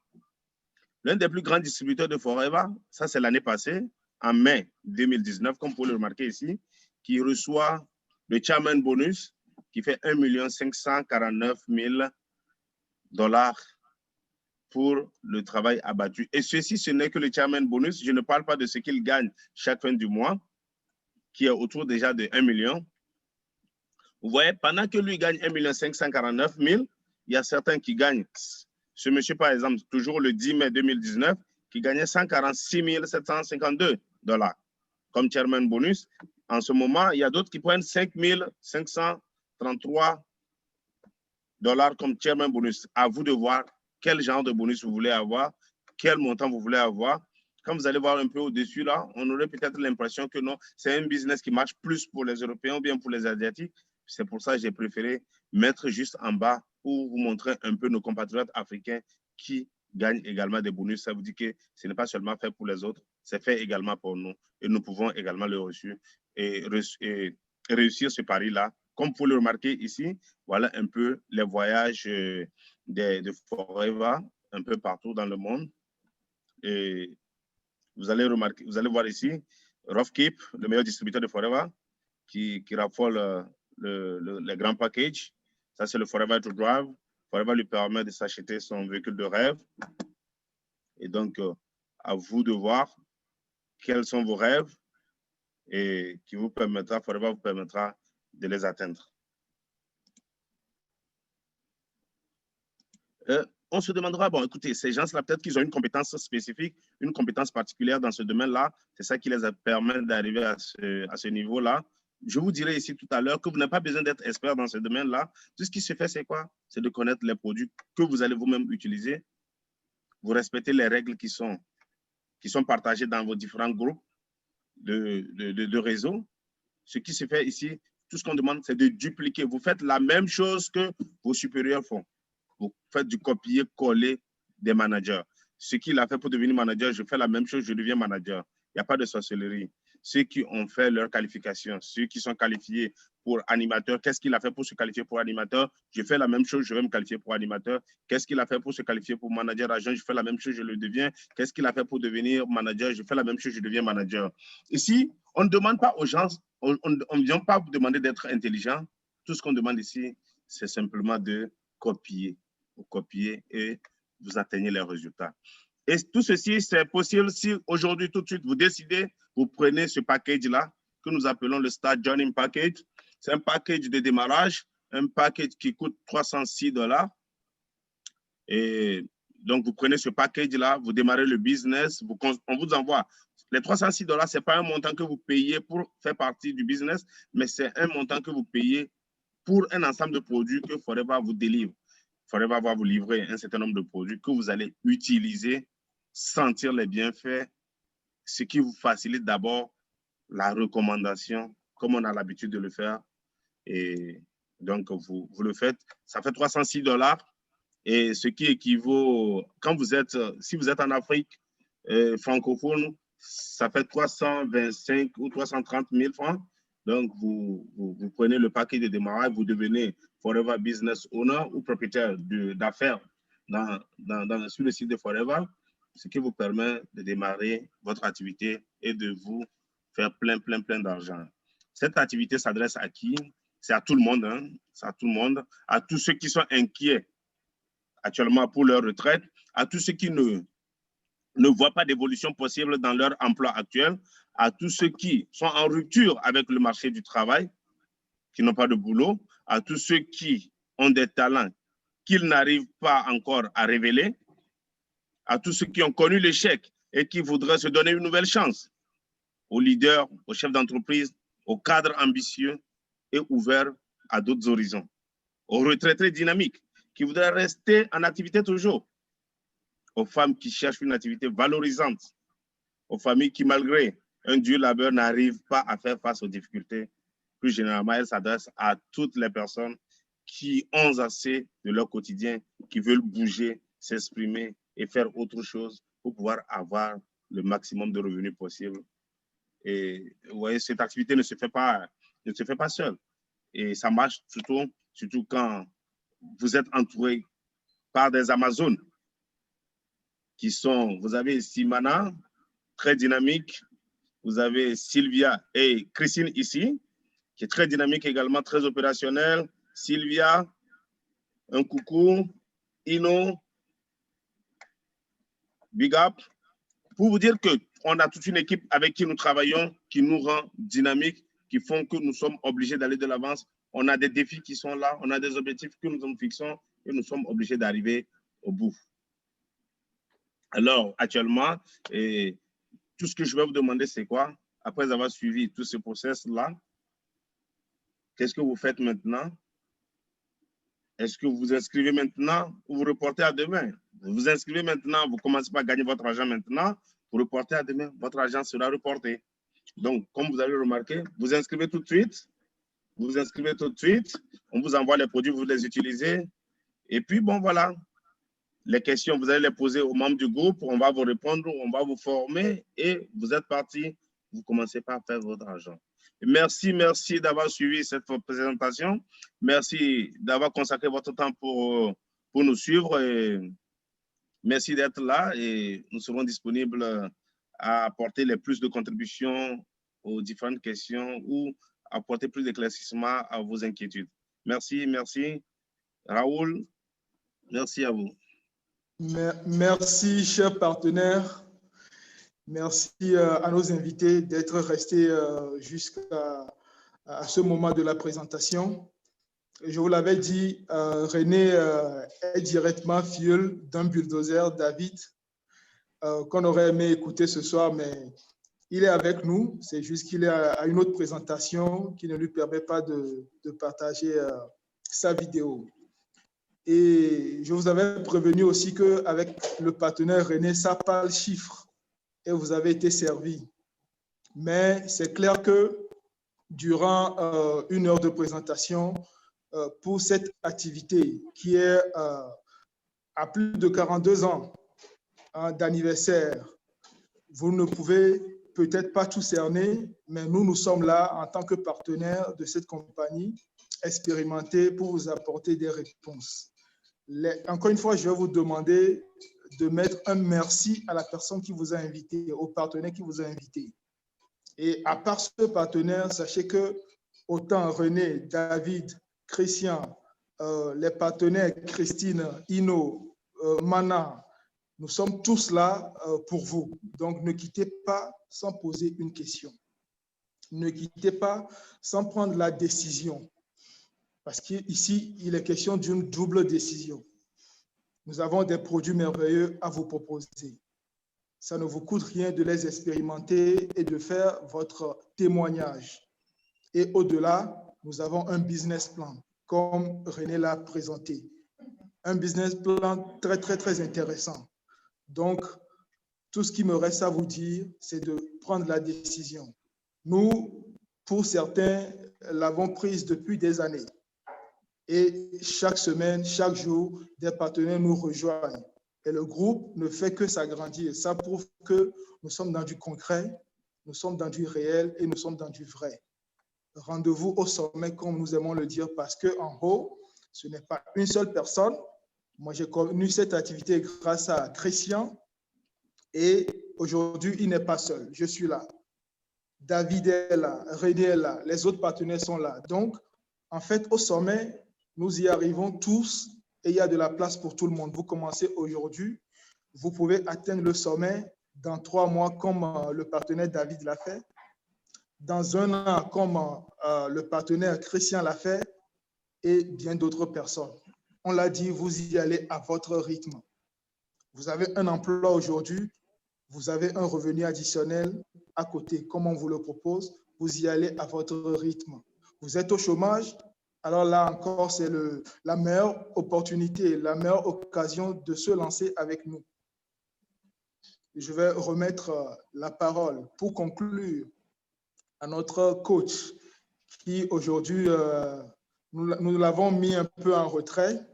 distributeurs de Forever, ça c'est l'année passée, en mai 2019, comme vous pouvez le remarquer ici, qui reçoit le Chairman Bonus, qui fait $1 549 000 pour le travail abattu. Et ceci, ce n'est que le Chairman Bonus. Je ne parle pas de ce qu'il gagne chaque fin du mois, qui est autour déjà de 1 million. Vous voyez, pendant que lui gagne $1 549 000, il y a certains qui gagnent. Ce monsieur, par exemple, toujours le 10 mai 2019, qui gagnait $146 752 comme chairman bonus. En ce moment, il y a d'autres qui prennent $5 533 comme chairman bonus. À vous de voir quel genre de bonus vous voulez avoir, quel montant vous voulez avoir. Quand vous allez voir un peu au-dessus, là, on aurait peut-être l'impression que non, c'est un business qui marche plus pour les Européens ou bien pour les Asiatiques. C'est pour ça que j'ai préféré mettre juste en bas pour vous montrer un peu nos compatriotes africains qui gagnent également des bonus. Ça vous dit que ce n'est pas seulement fait pour les autres, c'est fait également pour nous. Et nous pouvons également le réussir ce pari-là. Comme vous pouvez le remarquer ici, voilà un peu les voyages de Forever un peu partout dans le monde. Et vous allez remarquer, vous allez voir ici, Roughkeep, le meilleur distributeur de Forever, qui raffole les grands packages. Ça, c'est le Forever to Drive. Forever lui permet de s'acheter son véhicule de rêve. Et donc, à vous de voir quels sont vos rêves et qui vous permettra, Forever vous permettra de les atteindre. On se demandera, bon, écoutez, ces gens-là, peut-être qu'ils ont une compétence spécifique, une compétence particulière dans ce domaine-là. C'est ça qui les permet d'arriver à ce niveau-là. Je vous dirai ici tout à l'heure que vous n'avez pas besoin d'être expert dans ce domaine-là. Tout ce qui se fait, c'est quoi? C'est de connaître les produits que vous allez vous-même utiliser. Vous respectez les règles qui sont partagées dans vos différents groupes de réseau. Ce qui se fait ici, tout ce qu'on demande, c'est de dupliquer. Vous faites la même chose que vos supérieurs font. Vous faites du copier-coller des managers. Ce qu'il a fait pour devenir manager, je fais la même chose, je deviens manager. Il n'y a pas de sorcellerie. ceux qui ont fait leur qualification, ceux qui sont qualifiés pour animateur, qu'est-ce qu'il a fait pour se qualifier pour animateur? Je fais la même chose, je vais me qualifier pour animateur. Qu'est-ce qu'il a fait pour se qualifier pour manager agent? Je fais la même chose, je le deviens. Qu'est-ce qu'il a fait pour devenir manager? Je fais la même chose, je deviens manager. Ici, on ne demande pas aux gens, on ne vient pas vous demander d'être intelligent. Tout ce qu'on demande ici, c'est simplement de copier. Vous copiez et vous atteignez les résultats. Et tout ceci, c'est possible si aujourd'hui, tout de suite, vous décidez, vous prenez ce package-là, que nous appelons le Start Joining Package. C'est un package de démarrage, un package qui coûte $306. Et donc, vous prenez ce package-là, vous démarrez le business, on vous envoie. Les $306, ce n'est pas un montant que vous payez pour faire partie du business, mais c'est un montant que vous payez pour un ensemble de produits que Forever vous délivre. Forever va vous livrer un certain nombre de produits que vous allez utiliser, sentir les bienfaits, ce qui vous facilite d'abord la recommandation, comme on a l'habitude de le faire. Et donc, vous le faites. Ça fait $306. Et ce qui équivaut, si vous êtes en Afrique francophone, ça fait 325 ou 330 000 francs. Donc, vous prenez le paquet de démarrage, vous devenez Forever Business Owner ou propriétaire d'affaires sur le site de Forever, ce qui vous permet de démarrer votre activité et de vous faire plein d'argent. Cette activité s'adresse à qui? C'est à tout le monde, hein? C'est à tout le monde, à tous ceux qui sont inquiets actuellement pour leur retraite, à tous ceux qui ne voient pas d'évolution possible dans leur emploi actuel, à tous ceux qui sont en rupture avec le marché du travail, qui n'ont pas de boulot, à tous ceux qui ont des talents qu'ils n'arrivent pas encore à révéler, à tous ceux qui ont connu l'échec et qui voudraient se donner une nouvelle chance, aux leaders, aux chefs d'entreprise, aux cadres ambitieux et ouverts à d'autres horizons, aux retraités dynamiques qui voudraient rester en activité toujours, aux femmes qui cherchent une activité valorisante, aux familles qui, malgré un dur labeur, n'arrivent pas à faire face aux difficultés. Plus généralement, elle s'adresse à toutes les personnes qui ont assez de leur quotidien, qui veulent bouger, s'exprimer et faire autre chose pour pouvoir avoir le maximum de revenus possible. Et vous voyez, cette activité ne se fait pas seule. Et ça marche surtout quand vous êtes entouré par des Amazones qui sont, vous avez Simana, très dynamique, vous avez Sylvia et Christine ici, qui est très dynamique également, très opérationnelle. Sylvia, un coucou. Ino, big up. Pour vous dire qu'on a toute une équipe avec qui nous travaillons, qui nous rend dynamique, qui font que nous sommes obligés d'aller de l'avance. On a des défis qui sont là, on a des objectifs que nous nous fixons et nous sommes obligés d'arriver au bout. Alors, actuellement, tout ce que je vais vous demander, c'est quoi? Après avoir suivi tout ce process-là, qu'est-ce que vous faites maintenant? Est-ce que vous vous inscrivez maintenant ou vous reportez à demain? Vous vous inscrivez maintenant, vous ne commencez pas à gagner votre argent maintenant, vous reportez à demain, votre argent sera reporté. Donc, comme vous avez remarqué, vous inscrivez tout de suite, on vous envoie les produits, vous les utilisez, et puis bon, voilà. Les questions, vous allez les poser aux membres du groupe, on va vous répondre, on va vous former et vous êtes parti. Vous commencez par faire votre argent. Merci d'avoir suivi cette présentation. Merci d'avoir consacré votre temps pour nous suivre. Et merci d'être là et nous serons disponibles à apporter les plus de contributions aux différentes questions ou apporter plus d'éclaircissements à vos inquiétudes. Merci. Raoul, merci à vous. Merci, chers partenaires. Merci à nos invités d'être restés jusqu'à ce moment de la présentation. Je vous l'avais dit, René est directement filleul d'un bulldozer, David, qu'on aurait aimé écouter ce soir, mais il est avec nous. C'est juste qu'il est à une autre présentation qui ne lui permet pas de partager sa vidéo. Et je vous avais prévenu aussi qu'avec le partenaire René, ça parle chiffres et vous avez été servi. Mais c'est clair que durant une heure de présentation, pour cette activité qui est à plus de 42 ans d'anniversaire, vous ne pouvez peut-être pas tout cerné, mais nous sommes là en tant que partenaires de cette compagnie expérimentée pour vous apporter des réponses. Encore une fois, je vais vous demander de mettre un merci à la personne qui vous a invité, au partenaire qui vous a invité. Et à part ce partenaire, sachez que autant René, David, Christian, les partenaires Christine, Ino, Mana, nous sommes tous là pour vous. Donc, ne quittez pas sans poser une question. Ne quittez pas sans prendre la décision. Parce qu'ici, il est question d'une double décision. Nous avons des produits merveilleux à vous proposer. Ça ne vous coûte rien de les expérimenter et de faire votre témoignage. Et au-delà, nous avons un business plan, comme René l'a présenté. Un business plan très, très, très intéressant. Donc, tout ce qui me reste à vous dire, c'est de prendre la décision. Nous, pour certains, l'avons prise depuis des années. Et chaque semaine, chaque jour, des partenaires nous rejoignent. Et le groupe ne fait que s'agrandir. Ça prouve que nous sommes dans du concret, nous sommes dans du réel et nous sommes dans du vrai. Rendez-vous au sommet, comme nous aimons le dire, parce qu'en haut, ce n'est pas une seule personne. Moi, j'ai connu cette activité grâce à Christian et aujourd'hui, il n'est pas seul. Je suis là. David est là, René est là, les autres partenaires sont là. Donc, en fait, au sommet, nous y arrivons tous et il y a de la place pour tout le monde. Vous commencez aujourd'hui, vous pouvez atteindre le sommet dans 3 mois comme le partenaire David l'a fait, dans 1 an comme le partenaire Christian l'a fait et bien d'autres personnes. On l'a dit, vous y allez à votre rythme. Vous avez un emploi aujourd'hui, vous avez un revenu additionnel à côté, comme on vous le propose, vous y allez à votre rythme. Vous êtes au chômage, alors là encore, c'est la meilleure opportunité, la meilleure occasion de se lancer avec nous. Je vais remettre la parole pour conclure à notre coach qui aujourd'hui, nous l'avons mis un peu en retrait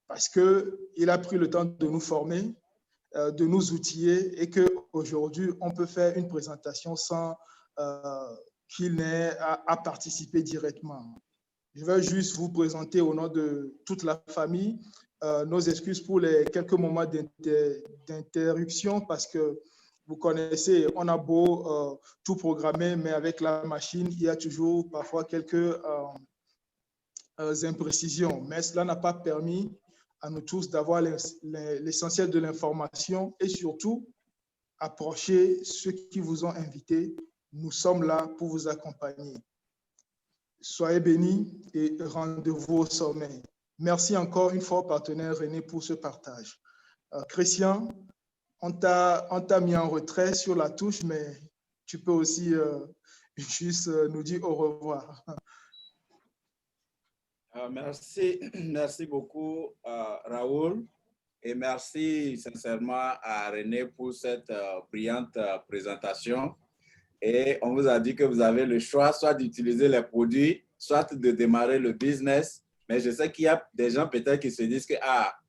parce qu'il a pris le temps de nous former, de nous outiller et qu'aujourd'hui, on peut faire une présentation sans qu'il n'ait à participer directement. Je vais juste vous présenter au nom de toute la famille nos excuses pour les quelques moments d'interruption parce que vous connaissez, on a beau tout programmer, mais avec la machine, il y a toujours parfois quelques imprécisions. Mais cela n'a pas permis à nous tous d'avoir l'essentiel de l'information et surtout approcher ceux qui vous ont invités. Nous sommes là pour vous accompagner. Soyez bénis et rendez-vous au sommet. Merci encore une fois, partenaire René, pour ce partage. Christian, on t'a mis en retrait sur la touche, mais tu peux aussi juste nous dire au revoir. Merci beaucoup, Raoul, et merci sincèrement à René pour cette brillante présentation. Et on vous a dit que vous avez le choix, soit d'utiliser les produits, soit de démarrer le business. Mais je sais qu'il y a des gens peut-être qui se disent que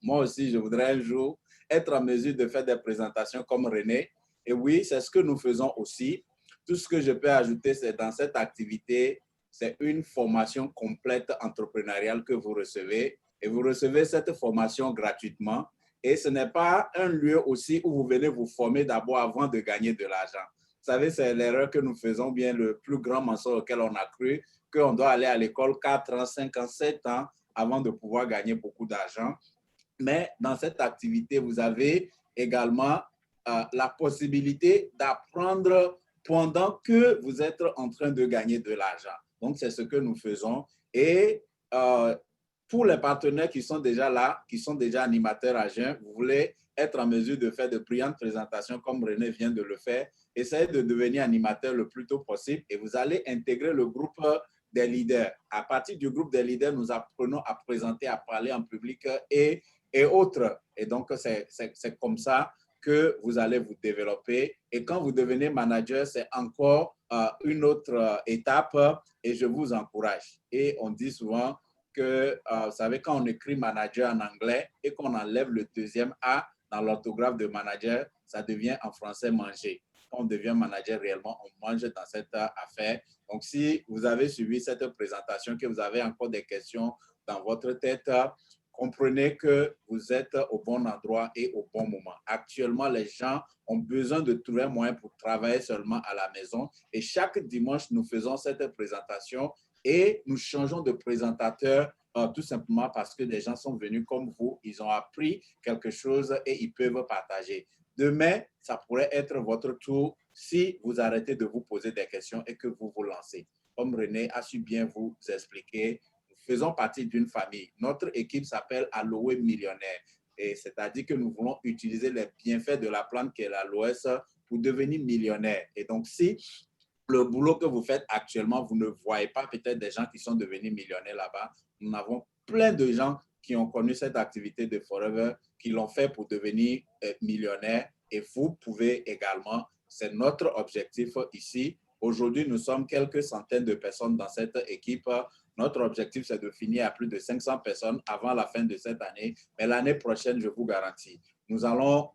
moi aussi, je voudrais un jour être en mesure de faire des présentations comme René. Et oui, c'est ce que nous faisons aussi. Tout ce que je peux ajouter, c'est dans cette activité, c'est une formation complète entrepreneuriale que vous recevez. Et vous recevez cette formation gratuitement. Et ce n'est pas un lieu aussi où vous venez vous former d'abord avant de gagner de l'argent. Vous savez, c'est l'erreur que nous faisons, bien le plus grand mensonge auquel on a cru, qu'on doit aller à l'école 4 ans, 5 ans, 7 ans avant de pouvoir gagner beaucoup d'argent. Mais dans cette activité, vous avez également la possibilité d'apprendre pendant que vous êtes en train de gagner de l'argent. Donc, c'est ce que nous faisons. Et pour les partenaires qui sont déjà là, qui sont déjà animateurs à jeun, vous voulez être en mesure de faire de brillantes présentations comme René vient de le faire, essayez de devenir animateur le plus tôt possible et vous allez intégrer le groupe des leaders. À partir du groupe des leaders, nous apprenons à présenter, à parler en public et autres. Et donc, c'est comme ça que vous allez vous développer. Et quand vous devenez manager, c'est encore une autre étape et je vous encourage. Et on dit souvent que, vous savez, quand on écrit manager en anglais et qu'on enlève le deuxième A, dans l'orthographe de manager, ça devient en français manger. Quand on devient manager réellement, on mange dans cette affaire. Donc, si vous avez suivi cette présentation, que vous avez encore des questions dans votre tête, comprenez que vous êtes au bon endroit et au bon moment. Actuellement, les gens ont besoin de trouver un moyen pour travailler seulement à la maison. Et chaque dimanche, nous faisons cette présentation et nous changeons de présentateur tout simplement parce que des gens sont venus comme vous, ils ont appris quelque chose et ils peuvent partager. Demain, ça pourrait être votre tour si vous arrêtez de vous poser des questions et que vous vous lancez. Comme René a su bien vous expliquer, nous faisons partie d'une famille. Notre équipe s'appelle Aloe Millionnaire. Et c'est-à-dire que nous voulons utiliser les bienfaits de la plante qui est l'aloès pour devenir millionnaire. Et donc, si le boulot que vous faites actuellement, vous ne voyez pas peut-être des gens qui sont devenus millionnaires là-bas, nous avons plein de gens qui ont connu cette activité de Forever, qui l'ont fait pour devenir millionnaires. Et vous pouvez également, c'est notre objectif ici. Aujourd'hui, nous sommes quelques centaines de personnes dans cette équipe. Notre objectif, c'est de finir à plus de 500 personnes avant la fin de cette année. Mais l'année prochaine, je vous garantis, nous allons,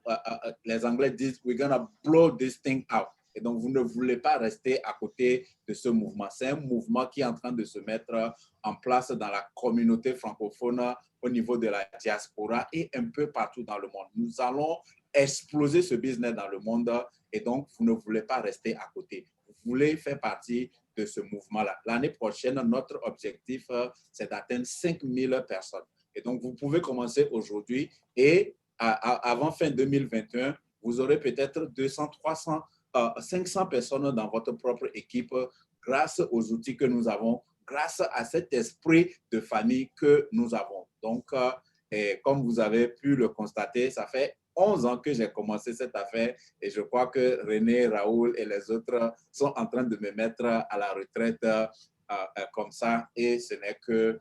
les Anglais disent, we're gonna blow this thing out. Et donc, vous ne voulez pas rester à côté de ce mouvement. C'est un mouvement qui est en train de se mettre en place dans la communauté francophone, au niveau de la diaspora et un peu partout dans le monde. Nous allons exploser ce business dans le monde et donc, vous ne voulez pas rester à côté. Vous voulez faire partie de ce mouvement-là. L'année prochaine, notre objectif, c'est d'atteindre 5000 personnes. Et donc, vous pouvez commencer aujourd'hui et avant fin 2021, vous aurez peut-être 200, 300, 500 personnes dans votre propre équipe grâce aux outils que nous avons, grâce à cet esprit de famille que nous avons. Donc, comme vous avez pu le constater, ça fait 11 ans que j'ai commencé cette affaire et je crois que René, Raoul et les autres sont en train de me mettre à la retraite comme ça et ce n'est que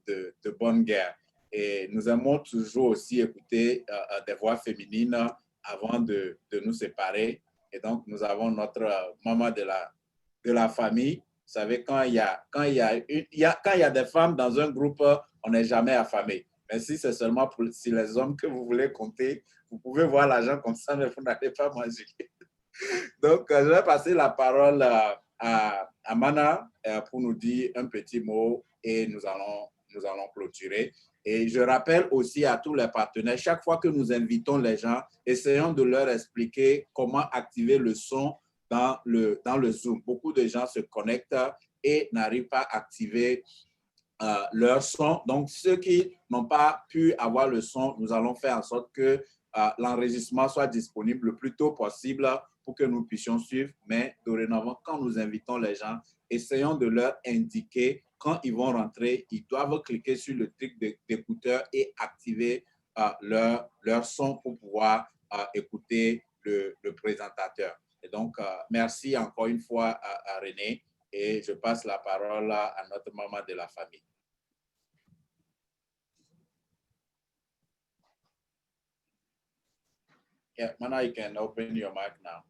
de bonne guerre. Et nous aimons toujours aussi écouter des voix féminines avant de nous séparer. Et donc, nous avons notre maman de la famille. Vous savez, quand il y a des femmes dans un groupe, on n'est jamais affamé. Mais si c'est seulement pour si les hommes que vous voulez compter, vous pouvez voir l'argent comme ça, mais vous n'allez pas manger. Donc, je vais passer la parole à Mana pour nous dire un petit mot et nous allons clôturer. Et je rappelle aussi à tous les partenaires, chaque fois que nous invitons les gens, essayons de leur expliquer comment activer le son dans le Zoom. Beaucoup de gens se connectent et n'arrivent pas à activer leur son. Donc, ceux qui n'ont pas pu avoir le son, nous allons faire en sorte que l'enregistrement soit disponible le plus tôt possible pour que nous puissions suivre. Mais dorénavant, quand nous invitons les gens, essayons de leur indiquer quand ils vont rentrer, ils doivent cliquer sur le truc d'écouteur et activer leur son pour pouvoir écouter le présentateur. Et donc, merci encore une fois à René et je passe la parole à notre maman de la famille. Yeah, Mana, you can open your mic now.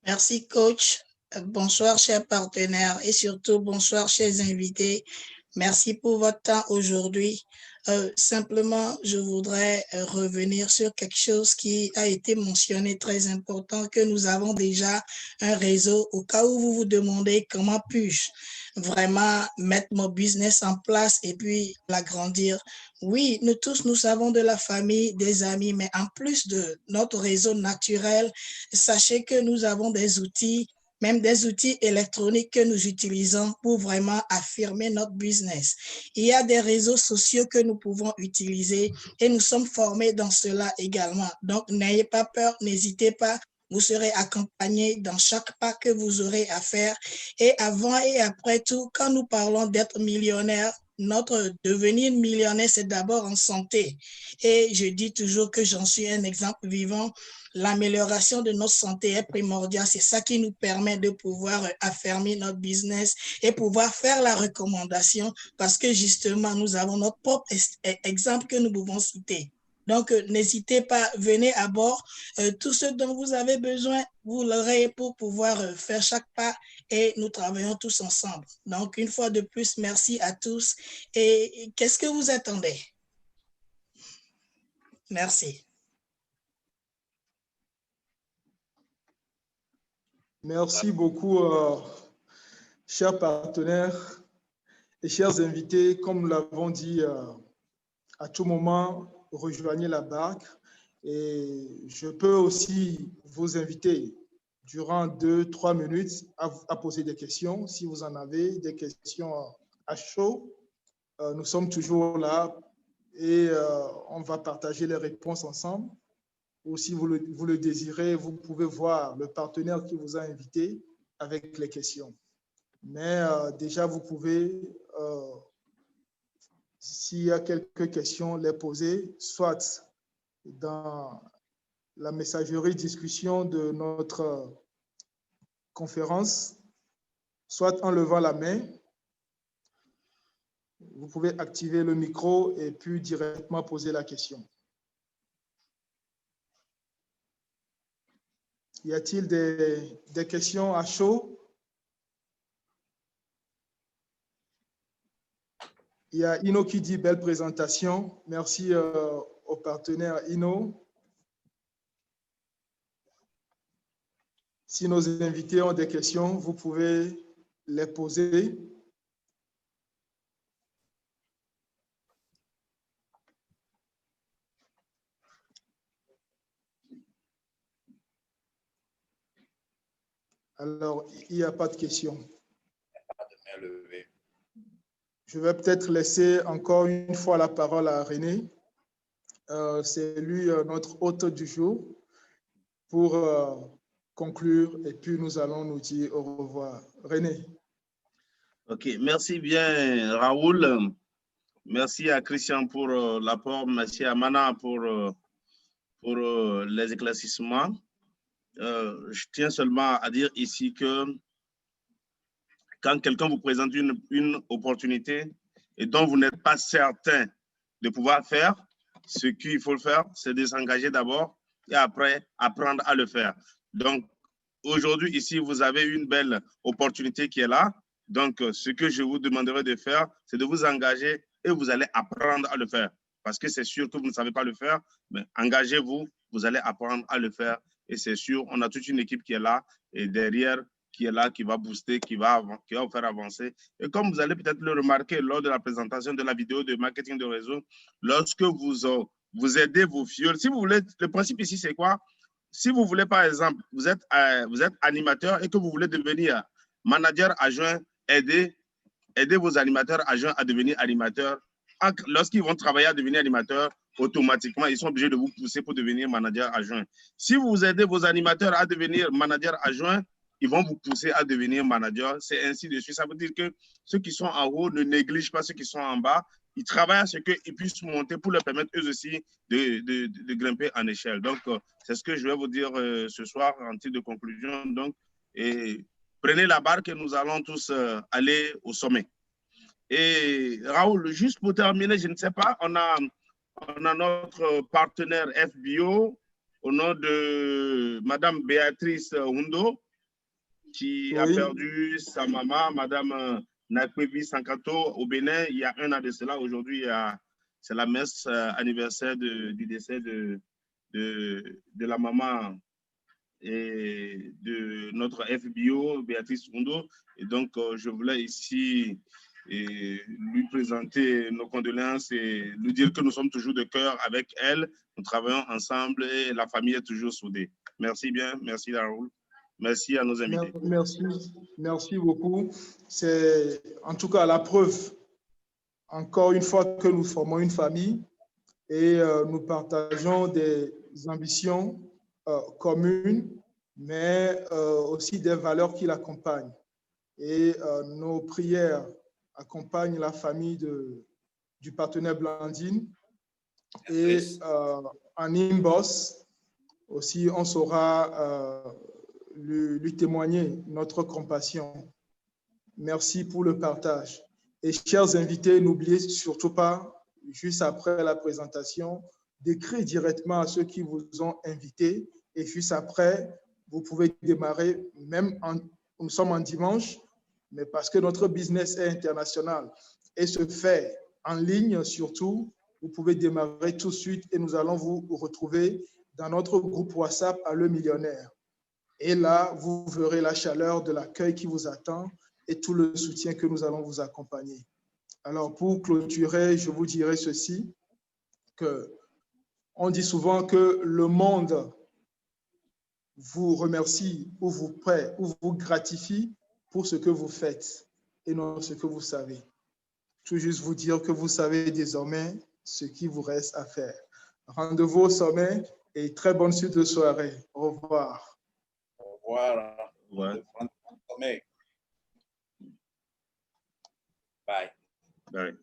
Merci, coach. Bonsoir, chers partenaires et surtout bonsoir, chers invités. Merci pour votre temps aujourd'hui. Simplement, je voudrais revenir sur quelque chose qui a été mentionné, très important, que nous avons déjà un réseau. Au cas où vous vous demandez comment puis-je vraiment mettre mon business en place et puis l'agrandir. Oui, nous tous, nous savons de la famille, des amis, mais en plus de notre réseau naturel, sachez que nous avons des outils, même des outils électroniques que nous utilisons pour vraiment affirmer notre business. Il y a des réseaux sociaux que nous pouvons utiliser et nous sommes formés dans cela également. Donc, n'ayez pas peur, n'hésitez pas. Vous serez accompagné dans chaque pas que vous aurez à faire. Et avant et après tout, quand nous parlons d'être millionnaire, notre devenir millionnaire, c'est d'abord en santé. Et je dis toujours que j'en suis un exemple vivant. L'amélioration de notre santé est primordiale. C'est ça qui nous permet de pouvoir affermir notre business et pouvoir faire la recommandation parce que justement, nous avons notre propre exemple que nous pouvons citer. Donc, n'hésitez pas, venez à bord. Tout ce dont vous avez besoin, vous l'aurez pour pouvoir faire chaque pas et nous travaillons tous ensemble. Donc, une fois de plus, merci à tous. Et qu'est-ce que vous attendez? Merci. Merci beaucoup, chers partenaires et chers invités. Comme nous l'avons dit, à tout moment, rejoignez la barque. Et je peux aussi vous inviter durant 2-3 minutes à poser des questions. Si vous en avez des questions à chaud, nous sommes toujours là et on va partager les réponses ensemble. Ou si vous le désirez, vous pouvez voir le partenaire qui vous a invité avec les questions. Mais déjà, vous pouvez, s'il y a quelques questions, les poser, soit dans la messagerie discussion de notre conférence, soit en levant la main. Vous pouvez activer le micro et puis directement poser la question. Y a-t-il des questions à chaud? Il y a Ino qui dit belle présentation. Merci au partenaire Ino. Si nos invités ont des questions, vous pouvez les poser. Alors, il n'y a pas de questions. Je vais peut-être laisser encore une fois la parole à René. C'est lui notre hôte du jour pour conclure et puis nous allons nous dire au revoir. René. OK, merci bien Raoul. Merci à Christian pour l'apport. Merci à Mana pour les éclaircissements. Je tiens seulement à dire ici que quand quelqu'un vous présente une opportunité et dont vous n'êtes pas certain de pouvoir faire, ce qu'il faut faire, c'est de s'engager d'abord et après apprendre à le faire. Donc, aujourd'hui, ici, vous avez une belle opportunité qui est là. Donc, ce que je vous demanderai de faire, c'est de vous engager et vous allez apprendre à le faire. Parce que c'est sûr que vous ne savez pas le faire, mais engagez-vous, vous allez apprendre à le faire. Et c'est sûr, on a toute une équipe qui est là et derrière, qui est là, qui va booster, qui va vous faire avancer. Et comme vous allez peut-être le remarquer lors de la présentation de la vidéo de marketing de réseau, lorsque vous aidez vos fioles, si vous voulez, le principe ici, c'est quoi? Si vous voulez, par exemple, vous êtes animateur et que vous voulez devenir manager adjoint, aider vos animateurs adjoints à devenir animateurs. Lorsqu'ils vont travailler à devenir animateurs, automatiquement, ils sont obligés de vous pousser pour devenir manager adjoint. Si vous aidez vos animateurs à devenir manager adjoint, ils vont vous pousser à devenir manager. C'est ainsi de suite. Ça veut dire que ceux qui sont en haut ne négligent pas ceux qui sont en bas. Ils travaillent à ce qu'ils puissent monter pour leur permettre eux aussi de grimper en échelle. Donc, c'est ce que je vais vous dire ce soir en titre de conclusion. Donc, prenez la barque et nous allons tous aller au sommet. Et Raoul, juste pour terminer, je ne sais pas, on a notre partenaire FBO au nom de Madame Béatrice Hundo qui a perdu sa maman, Madame Nakwebi Sankato au Bénin. Il y a un an de cela. Aujourd'hui, c'est la messe anniversaire du décès de la maman et de notre FBO, Béatrice Hundo. Et donc, je voulais ici lui présenter nos condoléances et lui dire que nous sommes toujours de cœur avec elle. Nous travaillons ensemble et la famille est toujours soudée. Merci bien. Merci, Raoul. Merci à nos invités. Merci beaucoup. C'est en tout cas la preuve, encore une fois, que nous formons une famille et nous partageons des ambitions communes, mais aussi des valeurs qui l'accompagnent. Et nos prières accompagnent la famille du partenaire Blandine. Et en Imbos, aussi, on saura lui témoigner notre compassion. Merci pour le partage. Et chers invités, n'oubliez surtout pas, juste après la présentation, d'écrire directement à ceux qui vous ont invités. Et juste après, vous pouvez démarrer, nous sommes en dimanche, mais parce que notre business est international et se fait en ligne surtout, vous pouvez démarrer tout de suite et nous allons vous retrouver dans notre groupe WhatsApp à Le Millionnaire. Et là, vous verrez la chaleur de l'accueil qui vous attend et tout le soutien que nous allons vous accompagner. Alors, pour clôturer, je vous dirai ceci, on dit souvent que le monde vous remercie ou vous prête ou vous gratifie pour ce que vous faites et non ce que vous savez. Je veux juste vous dire que vous savez désormais ce qu'il vous reste à faire. Rendez-vous au sommet et très bonne suite de soirée. Au revoir. Au revoir. Ouais. Bye. Bye.